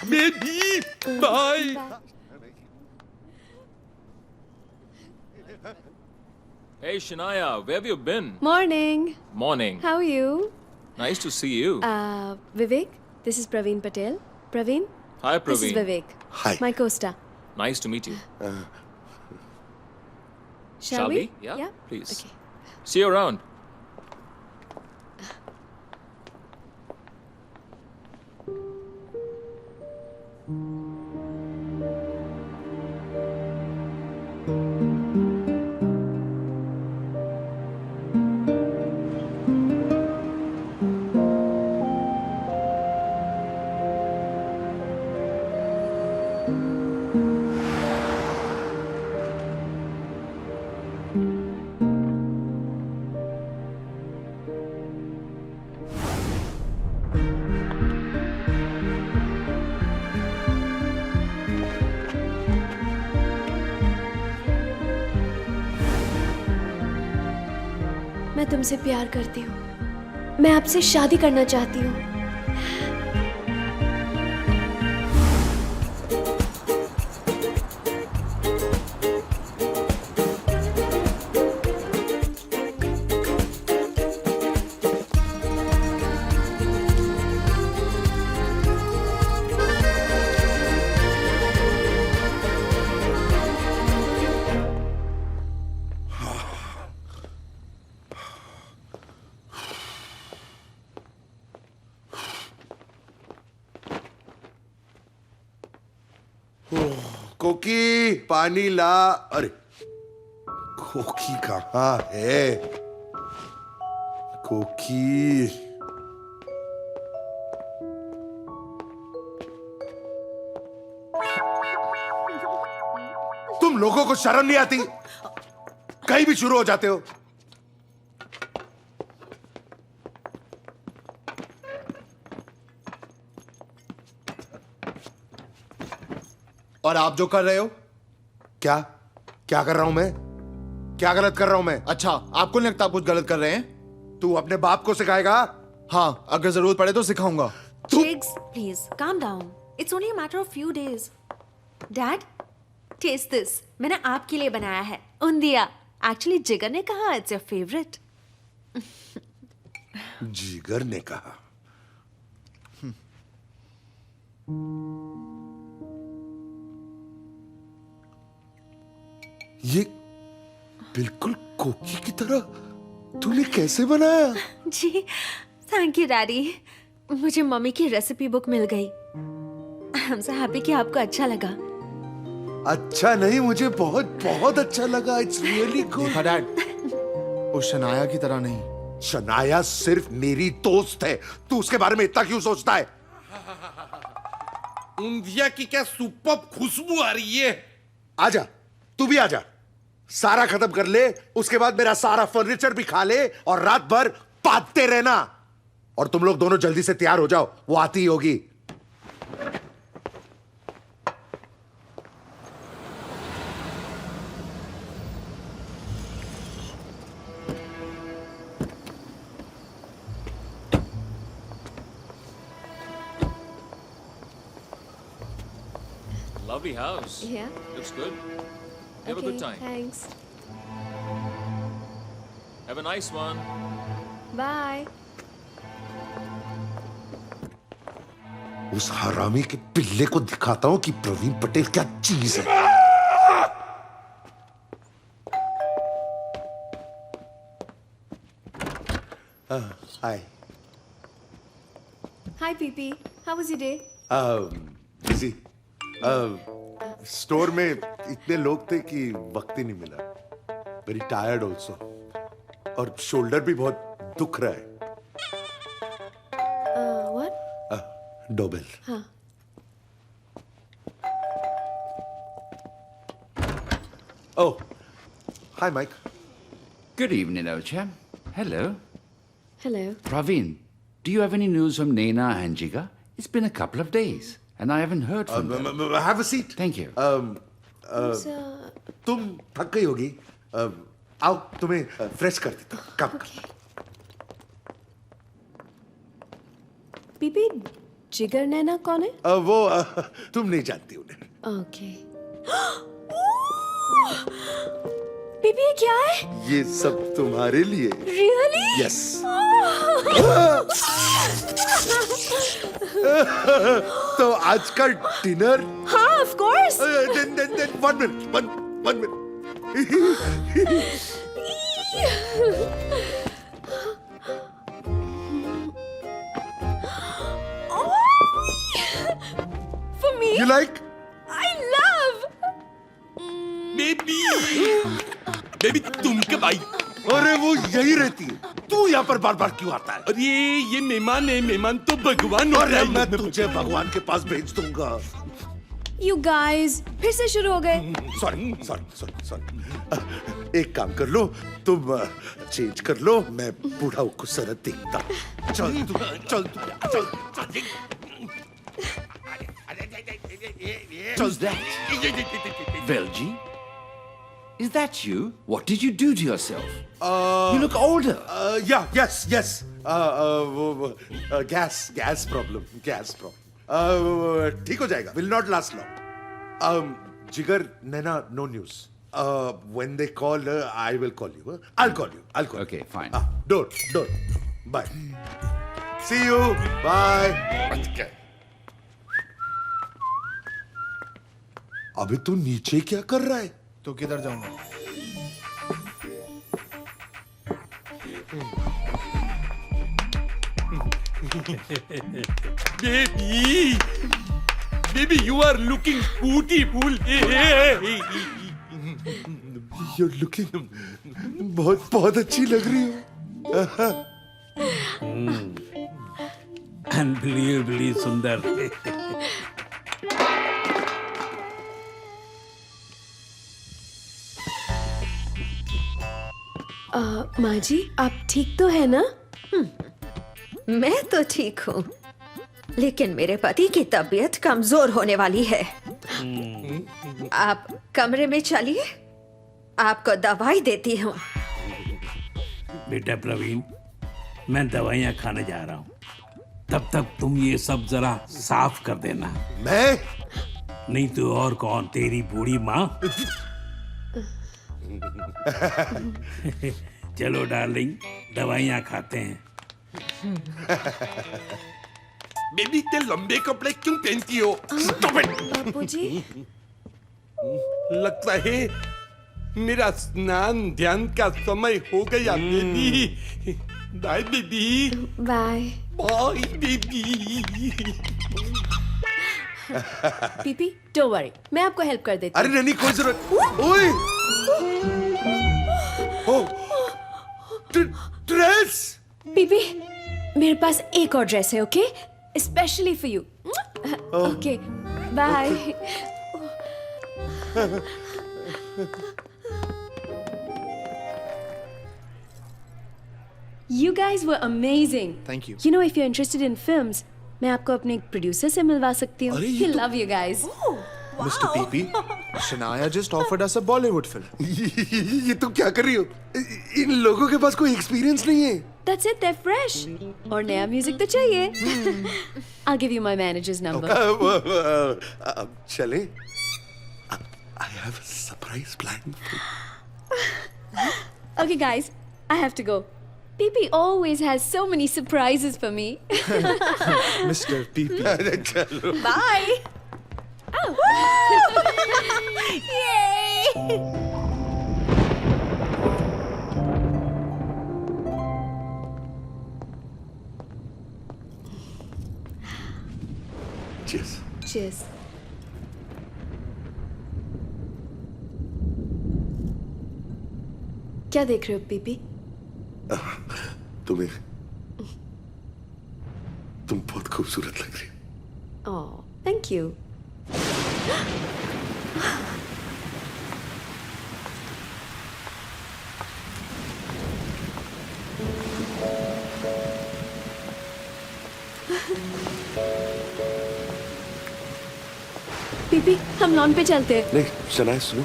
D: baby bye.
R: Hey Shania, where have you been?
K: Morning.
R: Morning.
K: How are you?
R: Nice to see you.
K: Vivek, this is Praveen Patel. Praveen?
R: Hi
K: This is
R: Praveen.
K: Vivek.
B: Hi.
K: My co-star.
R: Nice to meet you.
K: Shall we?
R: Yeah? Please.
K: Okay.
R: See you around.
K: मैं तुमसे प्यार करती हूँ। मैं आपसे शादी करना चाहती हूँ।
B: कोकी पानी ला। अरे कोकी कहाँ है? कोकी तुम लोगों को शर्म नहीं आती? कहीं भी शुरू हो जाते हो। और आप जो कर रहे हो? क्या कर रहा हूं मैं? क्या गलत कर रहा हूं मैं?
G: अच्छा, आपको नहीं लगता आप कुछ गलत कर रहे हैं?
B: तू अपने बाप को सिखाएगा?
G: हाँ, अगर जरूरत पड़े तो सिखाऊंगा।
I: Jigs, please calm down. It's only a matter of few days. Dad, taste this. मैंने आपके लिए बनाया है उंदिया. एक्चुअली जिगर ने कहा इट्स योर फेवरेट.
B: जिगर ने कहा. ये बिल्कुल कोकी की तरह तूने कैसे बनाया?
I: जी थैंक यू डैडी. मुझे मम्मी की रेसिपी बुक मिल गई. आई एम सो हैप्पी कि आपको अच्छा लगा.
B: अच्छा नहीं, मुझे बहुत बहुत अच्छा लगा. It's really good.
G: देखा डैड, उस शनाया की तरह नहीं.
B: शनाया सिर्फ मेरी दोस्त है. तू उसके बारे में इतना क्यों सोचता है?
D: ऊंधिया की क्या सुपर खुशबू आ रही है.
B: आजा, तू भी आजा. सारा खत्म कर ले, उसके बाद मेरा सारा फर्नीचर भी खा ले और रात भर पाते रहना. और तुम लोग दोनों जल्दी से तैयार हो जाओ, वो आती ही होगी.
R: Lovely house.
K: Yeah.
R: Looks good. Have a good time.
K: Thanks.
R: Have a nice one.
K: Bye.
B: उस हरामी के पिल्ले को दिखाता हूं कि प्रवीण पटेल क्या चीज है. हाय.
K: Hi, PP. How was your day?
B: Busy. Store में इतने लोग थे कि वक्त ही नहीं मिला. Very tired also. और शोल्डर भी बहुत दुख रहा है.
K: What?
B: डोबेल.
K: हाँ.
B: Oh, hi, Mike.
A: Good evening, Ocha. Hello.
K: Hello.
A: Praveen, do you have any news from Naina and Jigar? It's been a couple of days, and I haven't heard from them.
B: Have a seat.
A: Thank you.
B: तुम थक गई होगी. आओ, तुम्हें fresh कर देता हूँ. काम कर.
K: PP, जिगर नैना कौन है?
B: वो तुम नहीं जानती उन्हें.
K: Okay. PP, ये क्या है?
B: ये सब तुम्हारे लिए.
K: Really?
B: Yes. तो आज का डिनर.
I: हाँ, of course.
B: Then 1 minute. One minute.
I: For me?
B: You like?
I: I love.
D: Baby तुम कब आई?
B: अरे वो यही रहती है. तू यहाँ पर बार बार क्यों आता है?
D: अरे ये मेहमान है. मेहमान तो भगवान होता है.
B: मैं तुझे भगवान के पास भेज दूंगा.
K: You guys, फिर से शुरू हो गए.
B: सॉरी. एक काम कर लो, तुम चेंज कर लो. मैं बूढ़ा खूबसूरत दिखता. चल.
A: Who's that? Velji? Is that you? What did you do to yourself? You look older.
B: Yes. Gas problem. ठीक हो जाएगा. Will not last long. जिगर, नैना, no news. When they call, I will call you. I'll call you.
A: Okay, fine.
B: Don't. Bye. See you. Bye. अभी तू नीचे क्या कर रहा है?
G: तो किधर जाऊंगा?
D: Baby, you are looking beautiful.
B: You're looking बहुत अच्छी लग रही हो.
Q: अनबिलीवेबली सुंदर.
K: माँ जी, आप ठीक तो है ना?
I: मैं तो ठीक हूँ, लेकिन मेरे पति की तबीयत कमजोर होने वाली है. आप कमरे में चलिए, आपको दवाई देती हूँ.
Q: बेटा प्रवीण, मैं दवाइयाँ खाने जा रहा हूँ. तब तक तुम ये सब जरा साफ कर देना.
B: मैं
Q: नहीं तो और कौन, तेरी बूढ़ी माँ। चलो डार्लिंग, दवाइयाँ खाते हैं।
D: बेबी इतने लंबे कपड़े क्यों पहनती हो? Stop it!
I: बापूजी
D: लगता है मेरा स्नान ध्यान का समय हो गया baby. Bye baby.
K: Bye.
D: Bye baby.
K: PP don't worry, मैं आपको हेल्प कर देती
B: अरे नहीं कोई जरूरत। ओए ड्रेस।
K: पीपी मेरे पास एक और ड्रेस है, okay, specially for you. Okay bye. You guys were amazing.
G: Thank you.
K: You know, if you're interested in films, मैं आपको अपने एक प्रोड्यूसर से मिलवा सकती हूँ। He'll love you guys.
G: Mr. PP, Shania just offered us a Bollywood film.
B: ये तुम क्या कर रही हो? इन लोगों के पास कोई एक्सपीरियंस नहीं है।
K: That's it, they're fresh. और नया म्यूजिक तो चाहिए। I'll give you my manager's number.
B: चले? I have a surprise plan.
K: Okay, guys, I have to go. PP always has so many surprises for me.
G: Mr. PP.
B: चलो।
K: Bye. Oh. Yay!
B: Cheers.
K: Cheers. क्या देख रहे हो PP?
B: तुम बहुत खूबसूरत लग रही हो।
K: Oh, thank you. पीपी हम लॉन पे चलते हैं।
B: नहीं शनाया सुनो,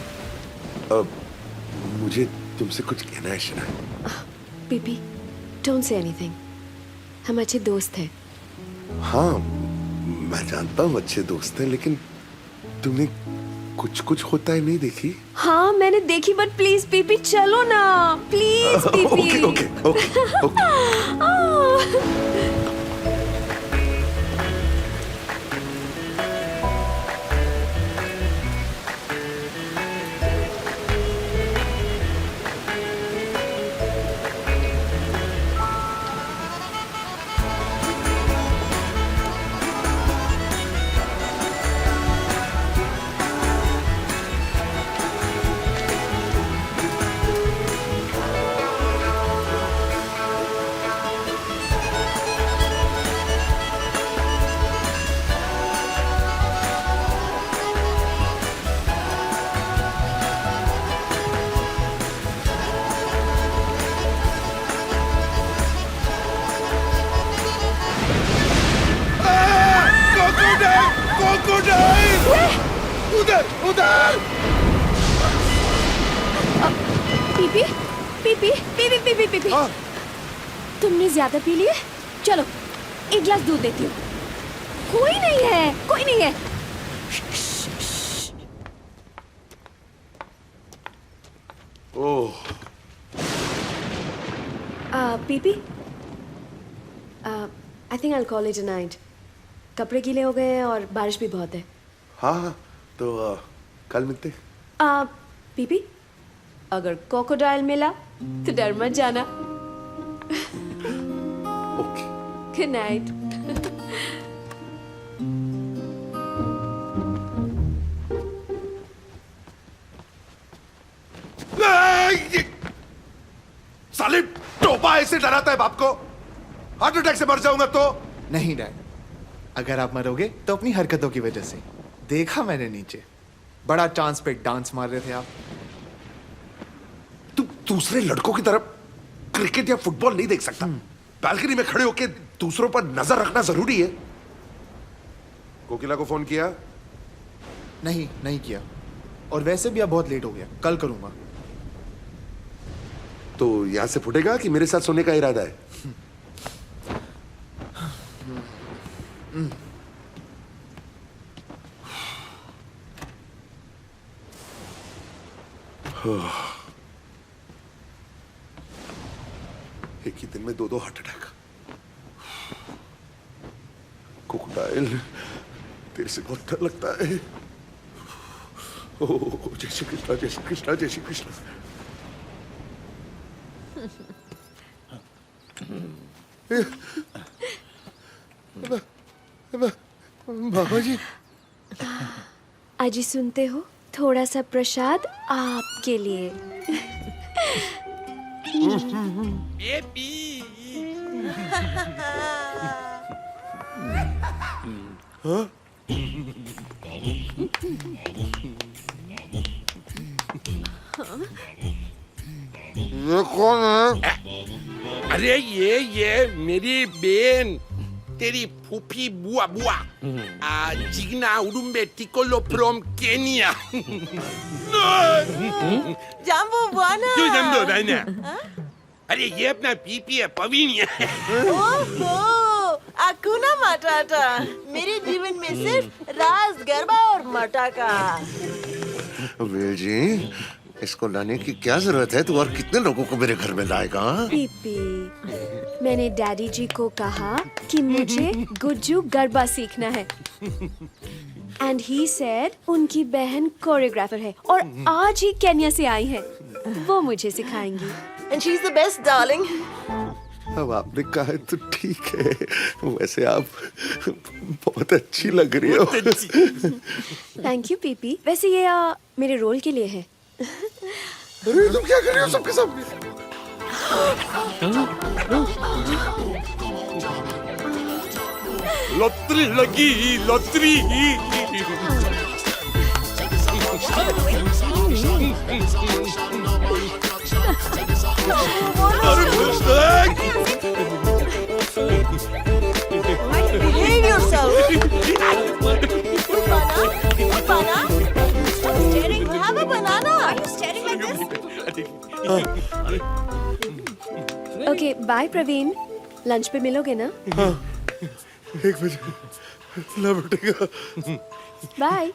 B: मुझे तुमसे कुछ कहना है Shanaya.
K: PP don't say anything, हम अच्छे दोस्त हैं।
B: हाँ मैं जानता हूँ अच्छे दोस्त हैं, लेकिन तुमने कुछ कुछ होता है नहीं देखी?
K: हाँ मैंने देखी, बट प्लीज पीपी चलो ना, please PP.
B: Okay okay okay.
D: उधर उधर।
K: PP PP PP PP PP तुमने ज्यादा पी लिए, चलो एक गिलास दूध देती हूँ। कोई नहीं है, कोई नहीं है।
B: Oh
K: Pippi I think I call it a night. कपड़े गीले हो गए हैं और बारिश भी बहुत है।
B: हाँ हाँ तो कल मिलते।
K: पीपी अगर क्रोकोडाइल मिला तो डर मत जाना।
B: Okay
K: good night.
B: साले टोपा ऐसे डराता है बाप को, हार्ट अटैक से मर जाऊंगा तो।
G: नहीं डैड, अगर आप मरोगे तो अपनी हरकतों की वजह से। देखा मैंने नीचे, बड़ा चांस पे डांस मार रहे थे आप।
B: तू दूसरे लड़कों की तरफ क्रिकेट या फुटबॉल नहीं देख सकता। बालकनी में खड़े होकर दूसरों पर नजर रखना जरूरी है। कोकिला को फोन किया?
G: नहीं किया, और वैसे भी अब बहुत लेट हो गया, कल करूंगा।
B: तो यहां से फुटेगा कि मेरे साथ सोने का इरादा है? एक ही दिन में 2 हार्ट अटैक। क्रोकोडाइल, तेरे से बहुत डर लगता है। ओह, जय श्री कृष्णा, जय श्री कृष्णा, जय श्री कृष्णा। बाबा जी,
K: अजी सुनते हो, थोड़ा सा प्रसाद आपके लिए।
B: हाँ? ये कौन है?
D: अरे ये मेरी बहन, तेरी फूफी बुआ बुआ, Jigna Udumbe Tikolo from Kenya.
S: जाम्बू बुआना।
D: क्यों जम्बो राइना? अरे ये अपना पीपी है, पवीन है।
S: ओहो, अकुना मटाटा। मेरे जीवन में सिर्फ रास, गरबा और मटाका।
B: वेल जी, इसको लाने की क्या जरूरत है? तू और कितने लोगों को मेरे घर में लाएगा?
K: पीपी, मैंने डैडी जी को कहा कि मुझे गुज्जू गरबा सीखना है। एंड ही सेड उनकी बहन कोरियोग्राफर है और आज ही केन्या से आई है, वो मुझे सिखाएंगी।
S: And she's the best, darling.
B: अब आपने कहा है तो ठीक है। वैसे आप बहुत अच्छी लग रही हो।
K: Thank you PP. वैसे ये मेरे रोल के लिए है।
B: अरे तुम क्या कर रही हो सबके सामने?
D: लॉटरी लगी, lottery.
S: Behave yourself. Banana. Staring. Have a banana. Are you staring like this?
K: Okay bye Praveen, lunch पे मिलोगे ना?
B: हाँ, 1 बजे ला बैठेगा।
K: बाय।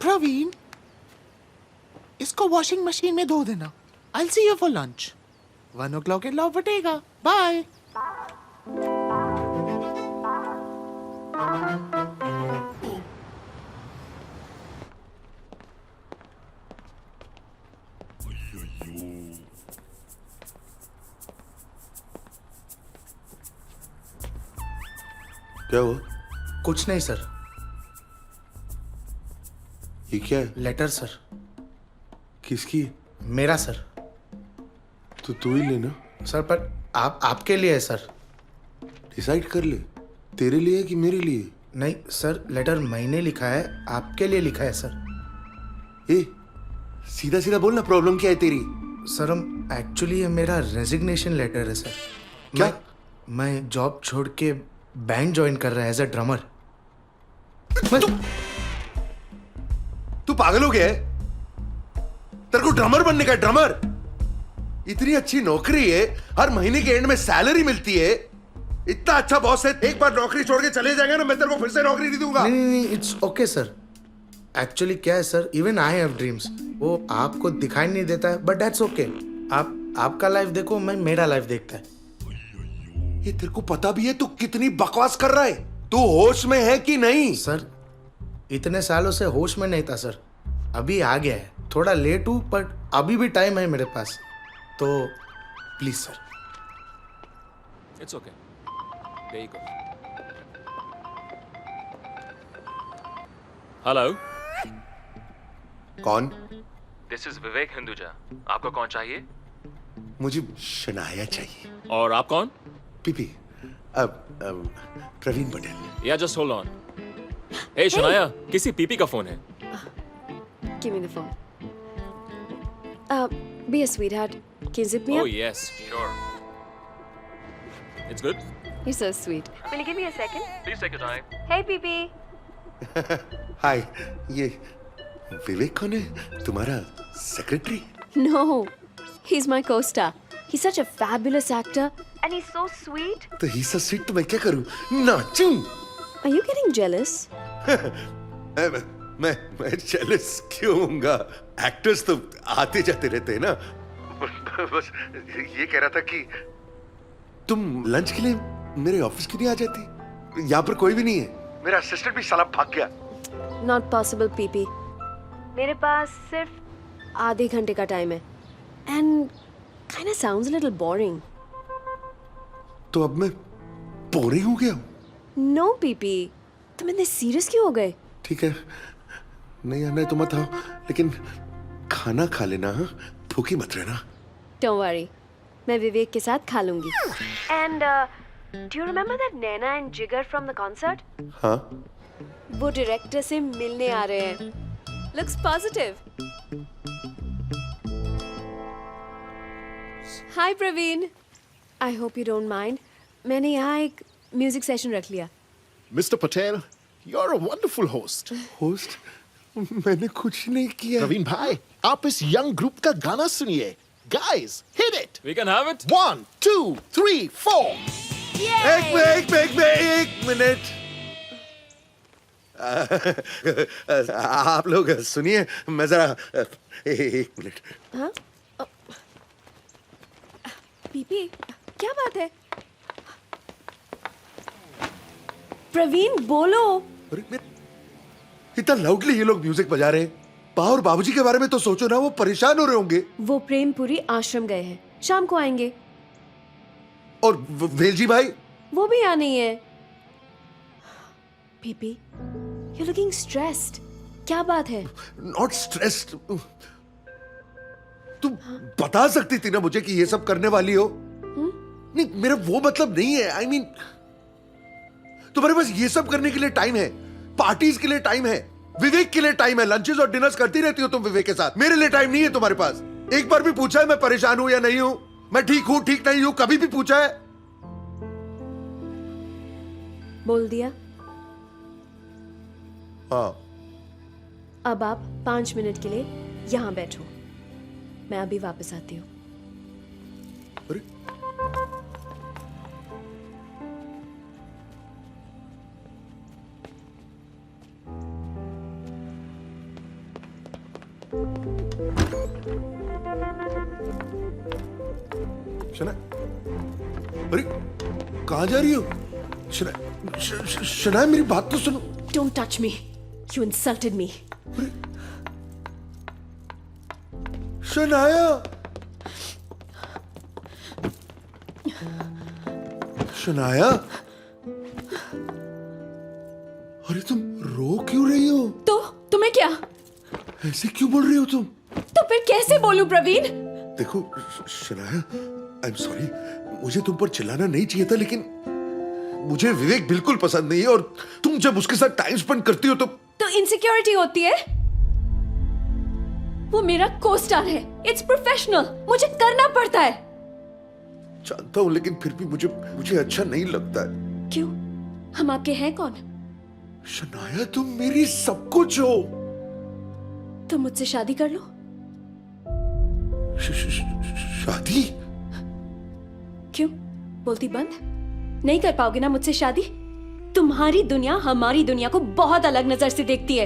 F: प्रवीण, इसको वॉशिंग मशीन में धो देना। I'll see you for lunch. 1 o'clock के लौट बटेगा। बाय।
B: क्या हुआ?
H: कुछ नहीं सर।
B: ये क्या है?
H: Letter sir.
B: किसकी?
H: मेरा सर।
B: तो तू ही लेना।
H: सर पर आपके लिए है सर।
B: डिसाइड कर ले, तेरे लिए कि मेरे लिए?
H: नहीं सर, लेटर मैंने लिखा है, आपके लिए लिखा है सर।
B: ए, सीधा सीधा बोलना, प्रॉब्लम क्या है तेरी?
H: सर हम एक्चुअली ये मेरा रेजिग्नेशन लेटर है सर।
B: क्या?
H: मैं जॉब छोड़ के बैंड ज्वाइन कर रहा है एज अ ड्रमर।
B: तू पागल हो गया है? तेरे को ड्रमर बनने का? ड्रमर? इतनी अच्छी नौकरी है, हर महीने के एंड में सैलरी मिलती है, इतना अच्छा बॉस है, एक बार नौकरी छोड़ के चले जाएगा ना, मैं तेरे को फिर से नौकरी नहीं दूंगा।
H: नहीं, इट्स ओके सर। एक्चुअली क्या है sir, even I have dreams, वो आपको दिखाई नहीं देता है, बट दैट्स ओके। आपका लाइफ देखो, मैं मेरा लाइफ देखता है।
B: ये तेरे को पता भी है तू कितनी बकवास कर रहा है? तू होश में है कि नहीं?
H: सर इतने सालों से होश में नहीं था सर, अभी आ गया है। थोड़ा लेट हूं पर अभी भी टाइम है मेरे पास, तो please sir.
R: It's okay. There you go. Hello.
B: कौन?
R: This is विवेक हिंदुजा. आपको कौन चाहिए?
B: मुझे शनाया चाहिए।
R: और आप कौन?
B: पीपी, अब Praveen Patel.
R: Yeah, just hold on. Hey, Shanaya, किसी पीपी का फोन है।
K: Give me the phone. Be a sweetheart. Can you zip me
R: Oh
K: up?
R: yes, sure. It's good.
K: You're so sweet. Will you give me a second?
R: Please take your time.
K: Hey, Pee-Pee.
B: हाय, ये विवेक कौन है? तुम्हारा secretary?
K: No, he's my co-star. He's such a fabulous actor and he's so sweet.
B: तो ही सा sweet तो मैं क्या करूं? नाचूं?
K: Are you getting jealous?
B: मैं जेलस क्यों होऊंगा? एक्टर्स तो आते जाते रहते हैं ना। बस ये कह रहा था कि तुम लंच के लिए मेरे ऑफिस क्यों नहीं आ जाती? यहाँ पर कोई भी नहीं है। मेरा असिस्टेंट भी साला भाग गया।
K: Not possible, PP. मेरे पास सिर्फ आधे घंटे का टाइम है and kind of sounds a little boring.
B: तो अब मैं बोरिंग हो गया हूँ।
K: No, PP. तुम इतने सीरियस क्यों हो गए?
B: ठीक है, नहीं आना है तो मत आओ, लेकिन खाना खा लेना, हाँ? भूखी मत रहना।
K: Don't worry, मैं विवेक के साथ खा लूंगी। And do you remember that Naina and Jigar from the concert?
B: हाँ।
K: वो डायरेक्टर से मिलने आ रहे हैं। Looks positive. Hi Praveen. I hope you don't mind. मैंने यहाँ एक म्यूजिक सेशन रख लिया।
L: Mr. Patel, you're a wonderful host.
B: Host? मैंने कुछ नहीं किया।
L: प्रवीण भाई, आप इस यंग ग्रुप का गाना सुनिए। Guys, hit it.
R: We can have it.
L: 1, 2, 3, 4.
B: एक मिनट। आप लोग सुनिए, मैं जरा एक मिनट।
K: हाँ? पीपी, क्या बात है? प्रवीण बोलो।
B: इतना लाउडली ये लोग म्यूजिक बजा रहे हैं। पा और बाबूजी के बारे में तो सोचो ना, वो परेशान हो रहे होंगे।
K: वो प्रेमपुरी आश्रम गए हैं, शाम को आएंगे।
B: और वेलजी भाई?
K: वो भी यहाँ नहीं है। PP, you're looking stressed. क्या बात है?
B: Not stressed. तुम बता सकती थी ना मुझे कि ये सब करने वाली हो? नहीं, मेरा वो मतलब नहीं है। I mean, तुम्हारे पास ये सब करने के लिए टाइम है, पार्टीज के लिए टाइम है, विवेक के लिए टाइम है, लंचेस और डिनर्स करती रहती हो तुम विवेक के साथ। मेरे लिए टाइम नहीं है तुम्हारे पास। एक बार भी पूछा है मैं परेशान हूं या नहीं हूं, मैं ठीक हूं ठीक नहीं हूं, कभी भी पूछा है?
K: बोल दिया।
B: हाँ।
K: अब आप 5 मिनट के लिए यहाँ बैठो, मैं अभी वापस आती हूँ।
B: शना, अरे कहाँ जा रही हो? शना, मेरी बात तो सुनो।
K: Don't touch me. You insulted me.
B: Shanaya, Shanaya, अरे तुम रो क्यों रही हो?
K: तो तुम्हें क्या?
B: ऐसे क्यों बोल रही हो तुम?
K: तो फिर कैसे बोलूं प्रवीण?
B: देखो शनाया, आई एम सॉरी, मुझे तुम पर चिल्लाना नहीं चाहिए था, लेकिन मुझे विवेक बिल्कुल पसंद नहीं है, और तुम जब उसके साथ टाइम स्पेंड करती हो तो
K: इनसिक्योरिटी होती है। वो मेरा को-स्टार है, इट्स प्रोफेशनल, मुझे करना पड़ता है।
B: जानता हूं, लेकिन फिर भी मुझे अच्छा नहीं लगता है।
K: क्यों? हम आपके हैं कौन?
B: शनाया, तुम मेरी सब कुछ हो।
K: तुम मुझसे शादी कर लो।
B: शादी?
K: क्यों? बोलती बंद? नहीं कर पाओगे ना मुझसे शादी? तुम्हारी दुनिया हमारी दुनिया को बहुत अलग नजर से देखती है।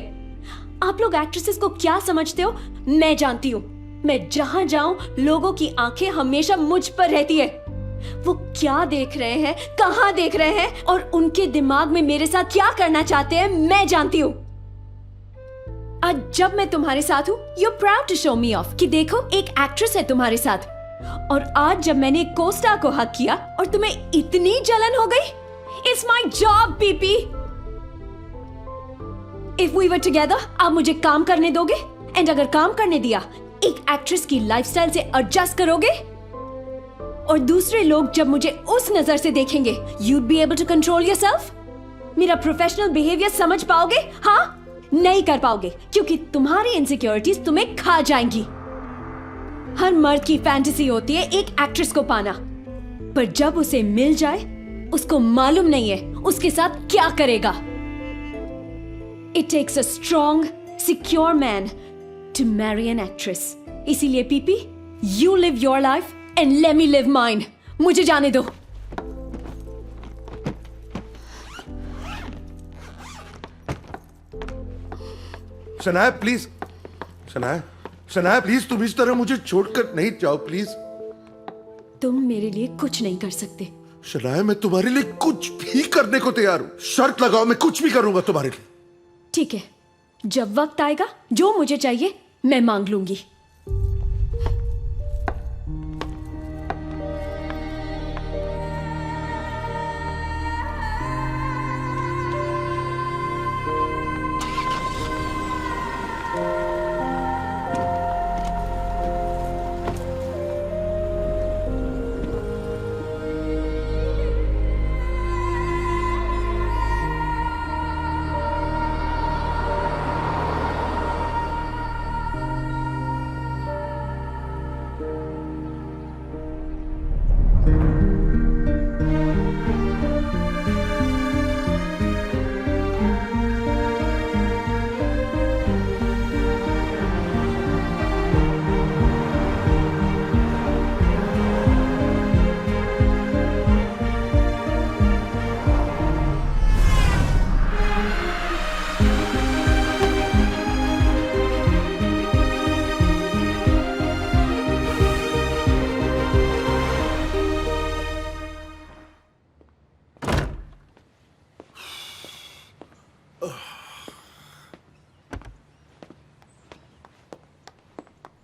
K: आप लोग एक्ट्रेसेस को क्या समझते हो मैं जानती हूँ। मैं जहां जाऊं लोगों की आंखें हमेशा मुझ पर रहती है। वो क्या देख रहे हैं, कहां देख रहे हैं, और उनके दिमाग में मेरे साथ क्या करना चाहते हैं मैं जानती हूँ। आज जब मैं तुम्हारे साथ हूँ, you're proud to show me off कि देखो एक एक्ट्रेस है तुम्हारे साथ। और आज जब मैंने एक को-स्टार को हक किया और तुम्हें इतनी जलन हो गई। It's my job, PP. If we were together, आप मुझे काम करने दोगे? एंड अगर काम करने दिया, एक एक्ट्रेस की लाइफस्टाइल से एडजस्ट करोगे? और दूसरे लोग जब मुझे उस नजर से देखेंगे, you'd be able to control yourself? मेरा प्रोफेशनल बिहेवियर समझ पाओगे? हाँ? नहीं कर पाओगे, क्योंकि तुम्हारी इनसिक्योरिटीज तुम्हें खा जाएंगी। हर मर्द की फैंटेसी होती है एक एक्ट्रेस को पाना, पर जब उसे मिल जाए, उसको मालूम नहीं है उसके साथ क्या करेगा। It takes a strong, secure man to marry an actress. इसीलिए PP, you live your life and let me live mine. मुझे जाने दो।
B: शनाया प्लीज, शनाया प्लीज, तुम इस तरह मुझे छोड़कर नहीं जाओ प्लीज।
K: तुम मेरे लिए कुछ नहीं कर सकते।
B: शनाया मैं तुम्हारे लिए कुछ भी करने को तैयार हूं। शर्त लगाओ, मैं कुछ भी करूंगा तुम्हारे लिए।
K: ठीक है, जब वक्त आएगा जो मुझे चाहिए मैं मांग लूंगी।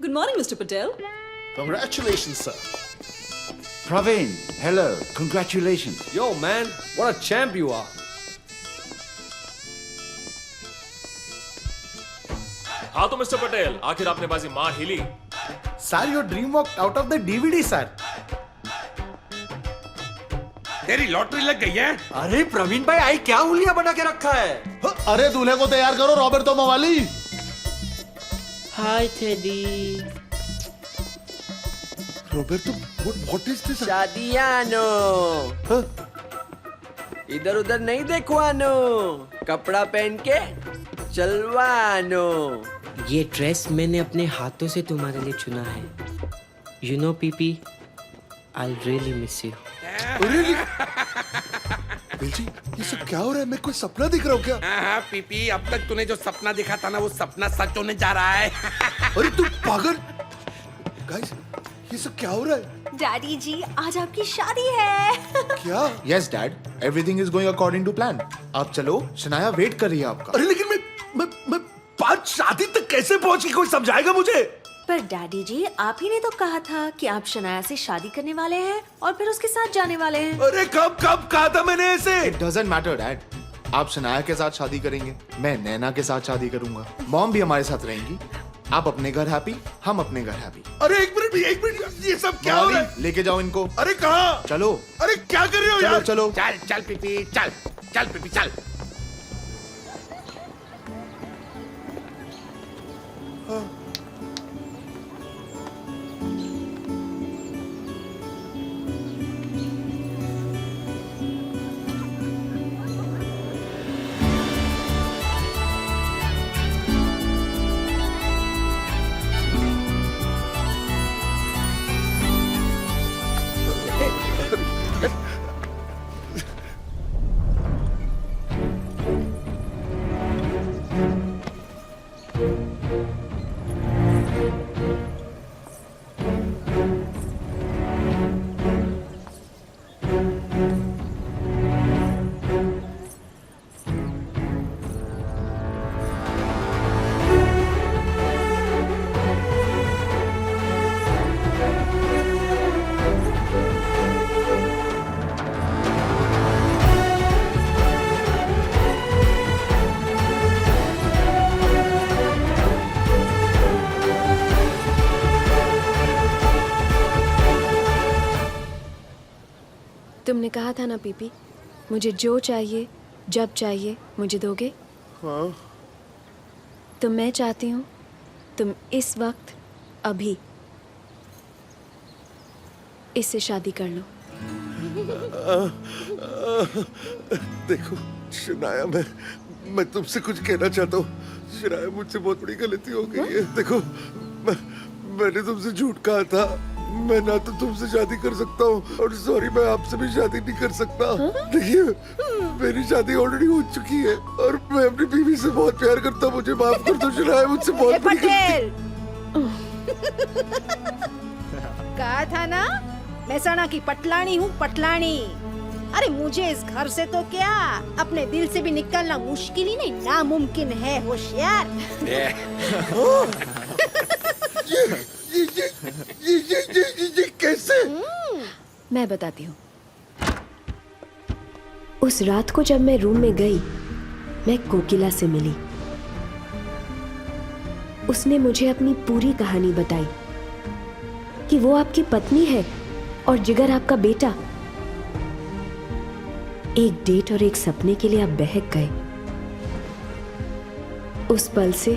N: Good morning, Mr. Patel.
L: Congratulations, sir.
A: Praveen, hello. Congratulations.
C: Yo, man, what a champ you are.
R: हाँ तो मिस्टर पटेल, आखिर आपने बाजी मार ही ली।
H: Sir, your dream walked out of the DVD, sir.
D: तेरी लॉटरी लग गई है।
C: अरे प्रवीण भाई, आई क्या उंगलियां बना के रखा है?
F: अरे दूल्हे को तैयार करो, रॉबर्टो मवाली।
M: Hi Teddy.
B: Roberto, what is this?
M: शादियानो। इधर उधर नहीं देखवानो, कपड़ा पहन के चलवानो। ये ड्रेस मैंने अपने हाथों से तुम्हारे लिए चुना है। You know Pippi, I really miss you.
B: जी, ये सब क्या हो रहा है? मैं कोई सपना दिख रहा हूँ क्या?
D: हाँ पीपी, अब तक तूने जो सपना देखा था ना, वो सपना सच होने जा रहा है।
B: अरे तू पागल! गाइस, ये सब क्या हो रहा है?
I: डैडी जी, आज आपकी शादी है।
B: क्या?
G: Yes dad, everything is going according to plan. आप चलो, शनाया वेट कर रही है आपका।
B: अरे लेकिन मैं 5 शादी तक कैसे पहुंच गई? कोई समझाएगा मुझे?
I: पर डैडी जी, आप ही ने तो कहा था कि आप शनाया से शादी करने वाले हैं और फिर उसके साथ जाने वाले हैं।
B: अरे कब कहा था मैंने ऐसे?
G: It doesn't matter dad. आप शनाया के साथ शादी करेंगे, मैं नैना के साथ शादी करूंगा, मॉम भी हमारे साथ रहेंगी। आप अपने घर हैप्पी, हम अपने घर हैप्पी।
B: अरे एक मिनट, ये सब क्या हो रहा है?
G: लेके जाओ इनको।
B: अरे कहाँ?
G: चलो।
B: अरे क्या कर रहे हो यार?
G: चलो।
D: चल पीपी, चल पीपी, चल।
K: तुमने कहा था ना पीपी, मुझे जो चाहिए जब चाहिए मुझे दोगे।
B: हाँ।
K: तो मैं चाहती हूँ तुम इस वक्त अभी इससे शादी कर लो।
B: देखो शनाया, मैं तुमसे कुछ कहना चाहता हूँ। शनाया, मुझसे बहुत बड़ी गलती हो गई है। देखो, मैंने तुमसे झूठ कहा था मैं ना तो तुमसे शादी कर सकता हूँ और सॉरी मैं आपसे भी शादी नहीं कर सकता। देखिए मेरी शादी ऑलरेडी हो चुकी है और मैं अपनी बीवी से बहुत प्यार करता हूँ, मुझे माफ कर दो शनाया, मुझसे बहुत बड़ी
E: पटेल कहा था ना महसाणा की पटलानी हूँ, पटलानी। अरे मुझे इस घर से तो क्या अपने दिल से भी निकलना मुश्किल ही नहीं नामुमकिन है, होशियार।
B: ये कैसे?
K: मैं बताती हूँ। उस रात को जब मैं रूम में गई, मैं कोकिला से मिली। उसने मुझे अपनी पूरी कहानी बताई कि वो आपकी पत्नी है और जिगर आपका बेटा। एक डेट और एक सपने के लिए आप बहक गए। उस पल से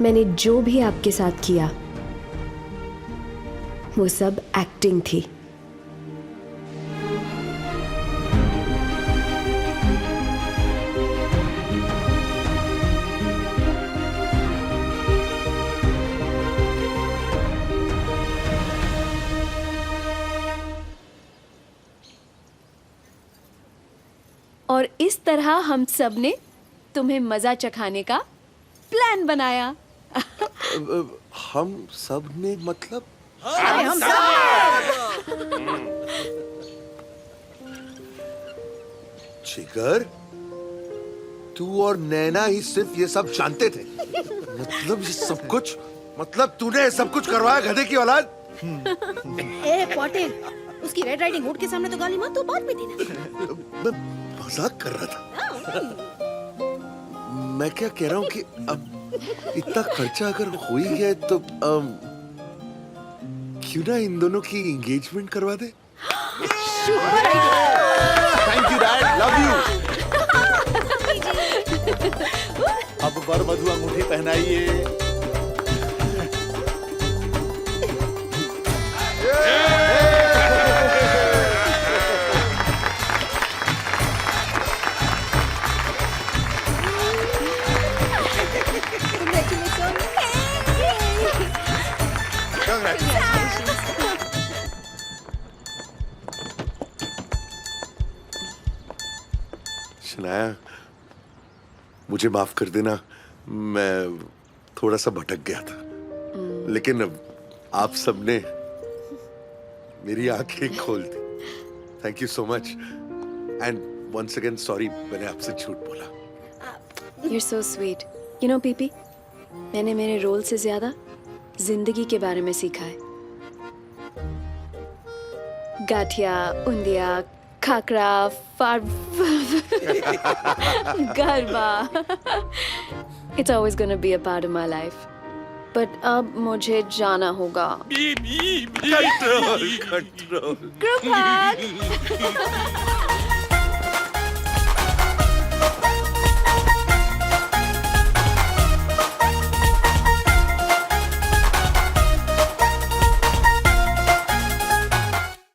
K: मैंने जो भी आपके साथ किया वो सब एक्टिंग थी। और इस तरह हम सब ने तुम्हें मजा चखाने का प्लान बनाया।
B: हम सब ने मतलब?
E: हम सब।
B: जिगर, तू और नैना ही सिर्फ ये सब जानते थे? मतलब ये सब कुछ, मतलब तूने सब कुछ करवाया गधे की औलाद?
E: ए पटेल, उसकी रेड राइडिंग हुड के सामने तो गाली मत दो, बात में देना।
B: मैं मजाक कर रहा था। मैं क्या कह रहा हूँ कि अब इतना खर्चा अगर हो ही गया तो क्यों ना इन दोनों की एंगेजमेंट करवा दे? Thank you dad, love you.
F: अब वर वधु अंगूठी पहनाइए।
B: शनाया, मुझे माफ कर देना, मैं थोड़ा सा भटक गया था, लेकिन आप सबने मेरी आंखें खोल दी। Thank you so much and once again sorry मैंने आपसे झूठ बोला।
K: You're so sweet. You know, Pippi, मैंने मेरे रोल से ज्यादा जिंदगी के बारे में सीखा है। Gathiya, उंदिया, khakhra, garba. It's always gonna be a part of my life. But अब मुझे जाना होगा.
B: कंट्रोल।
K: Group hug.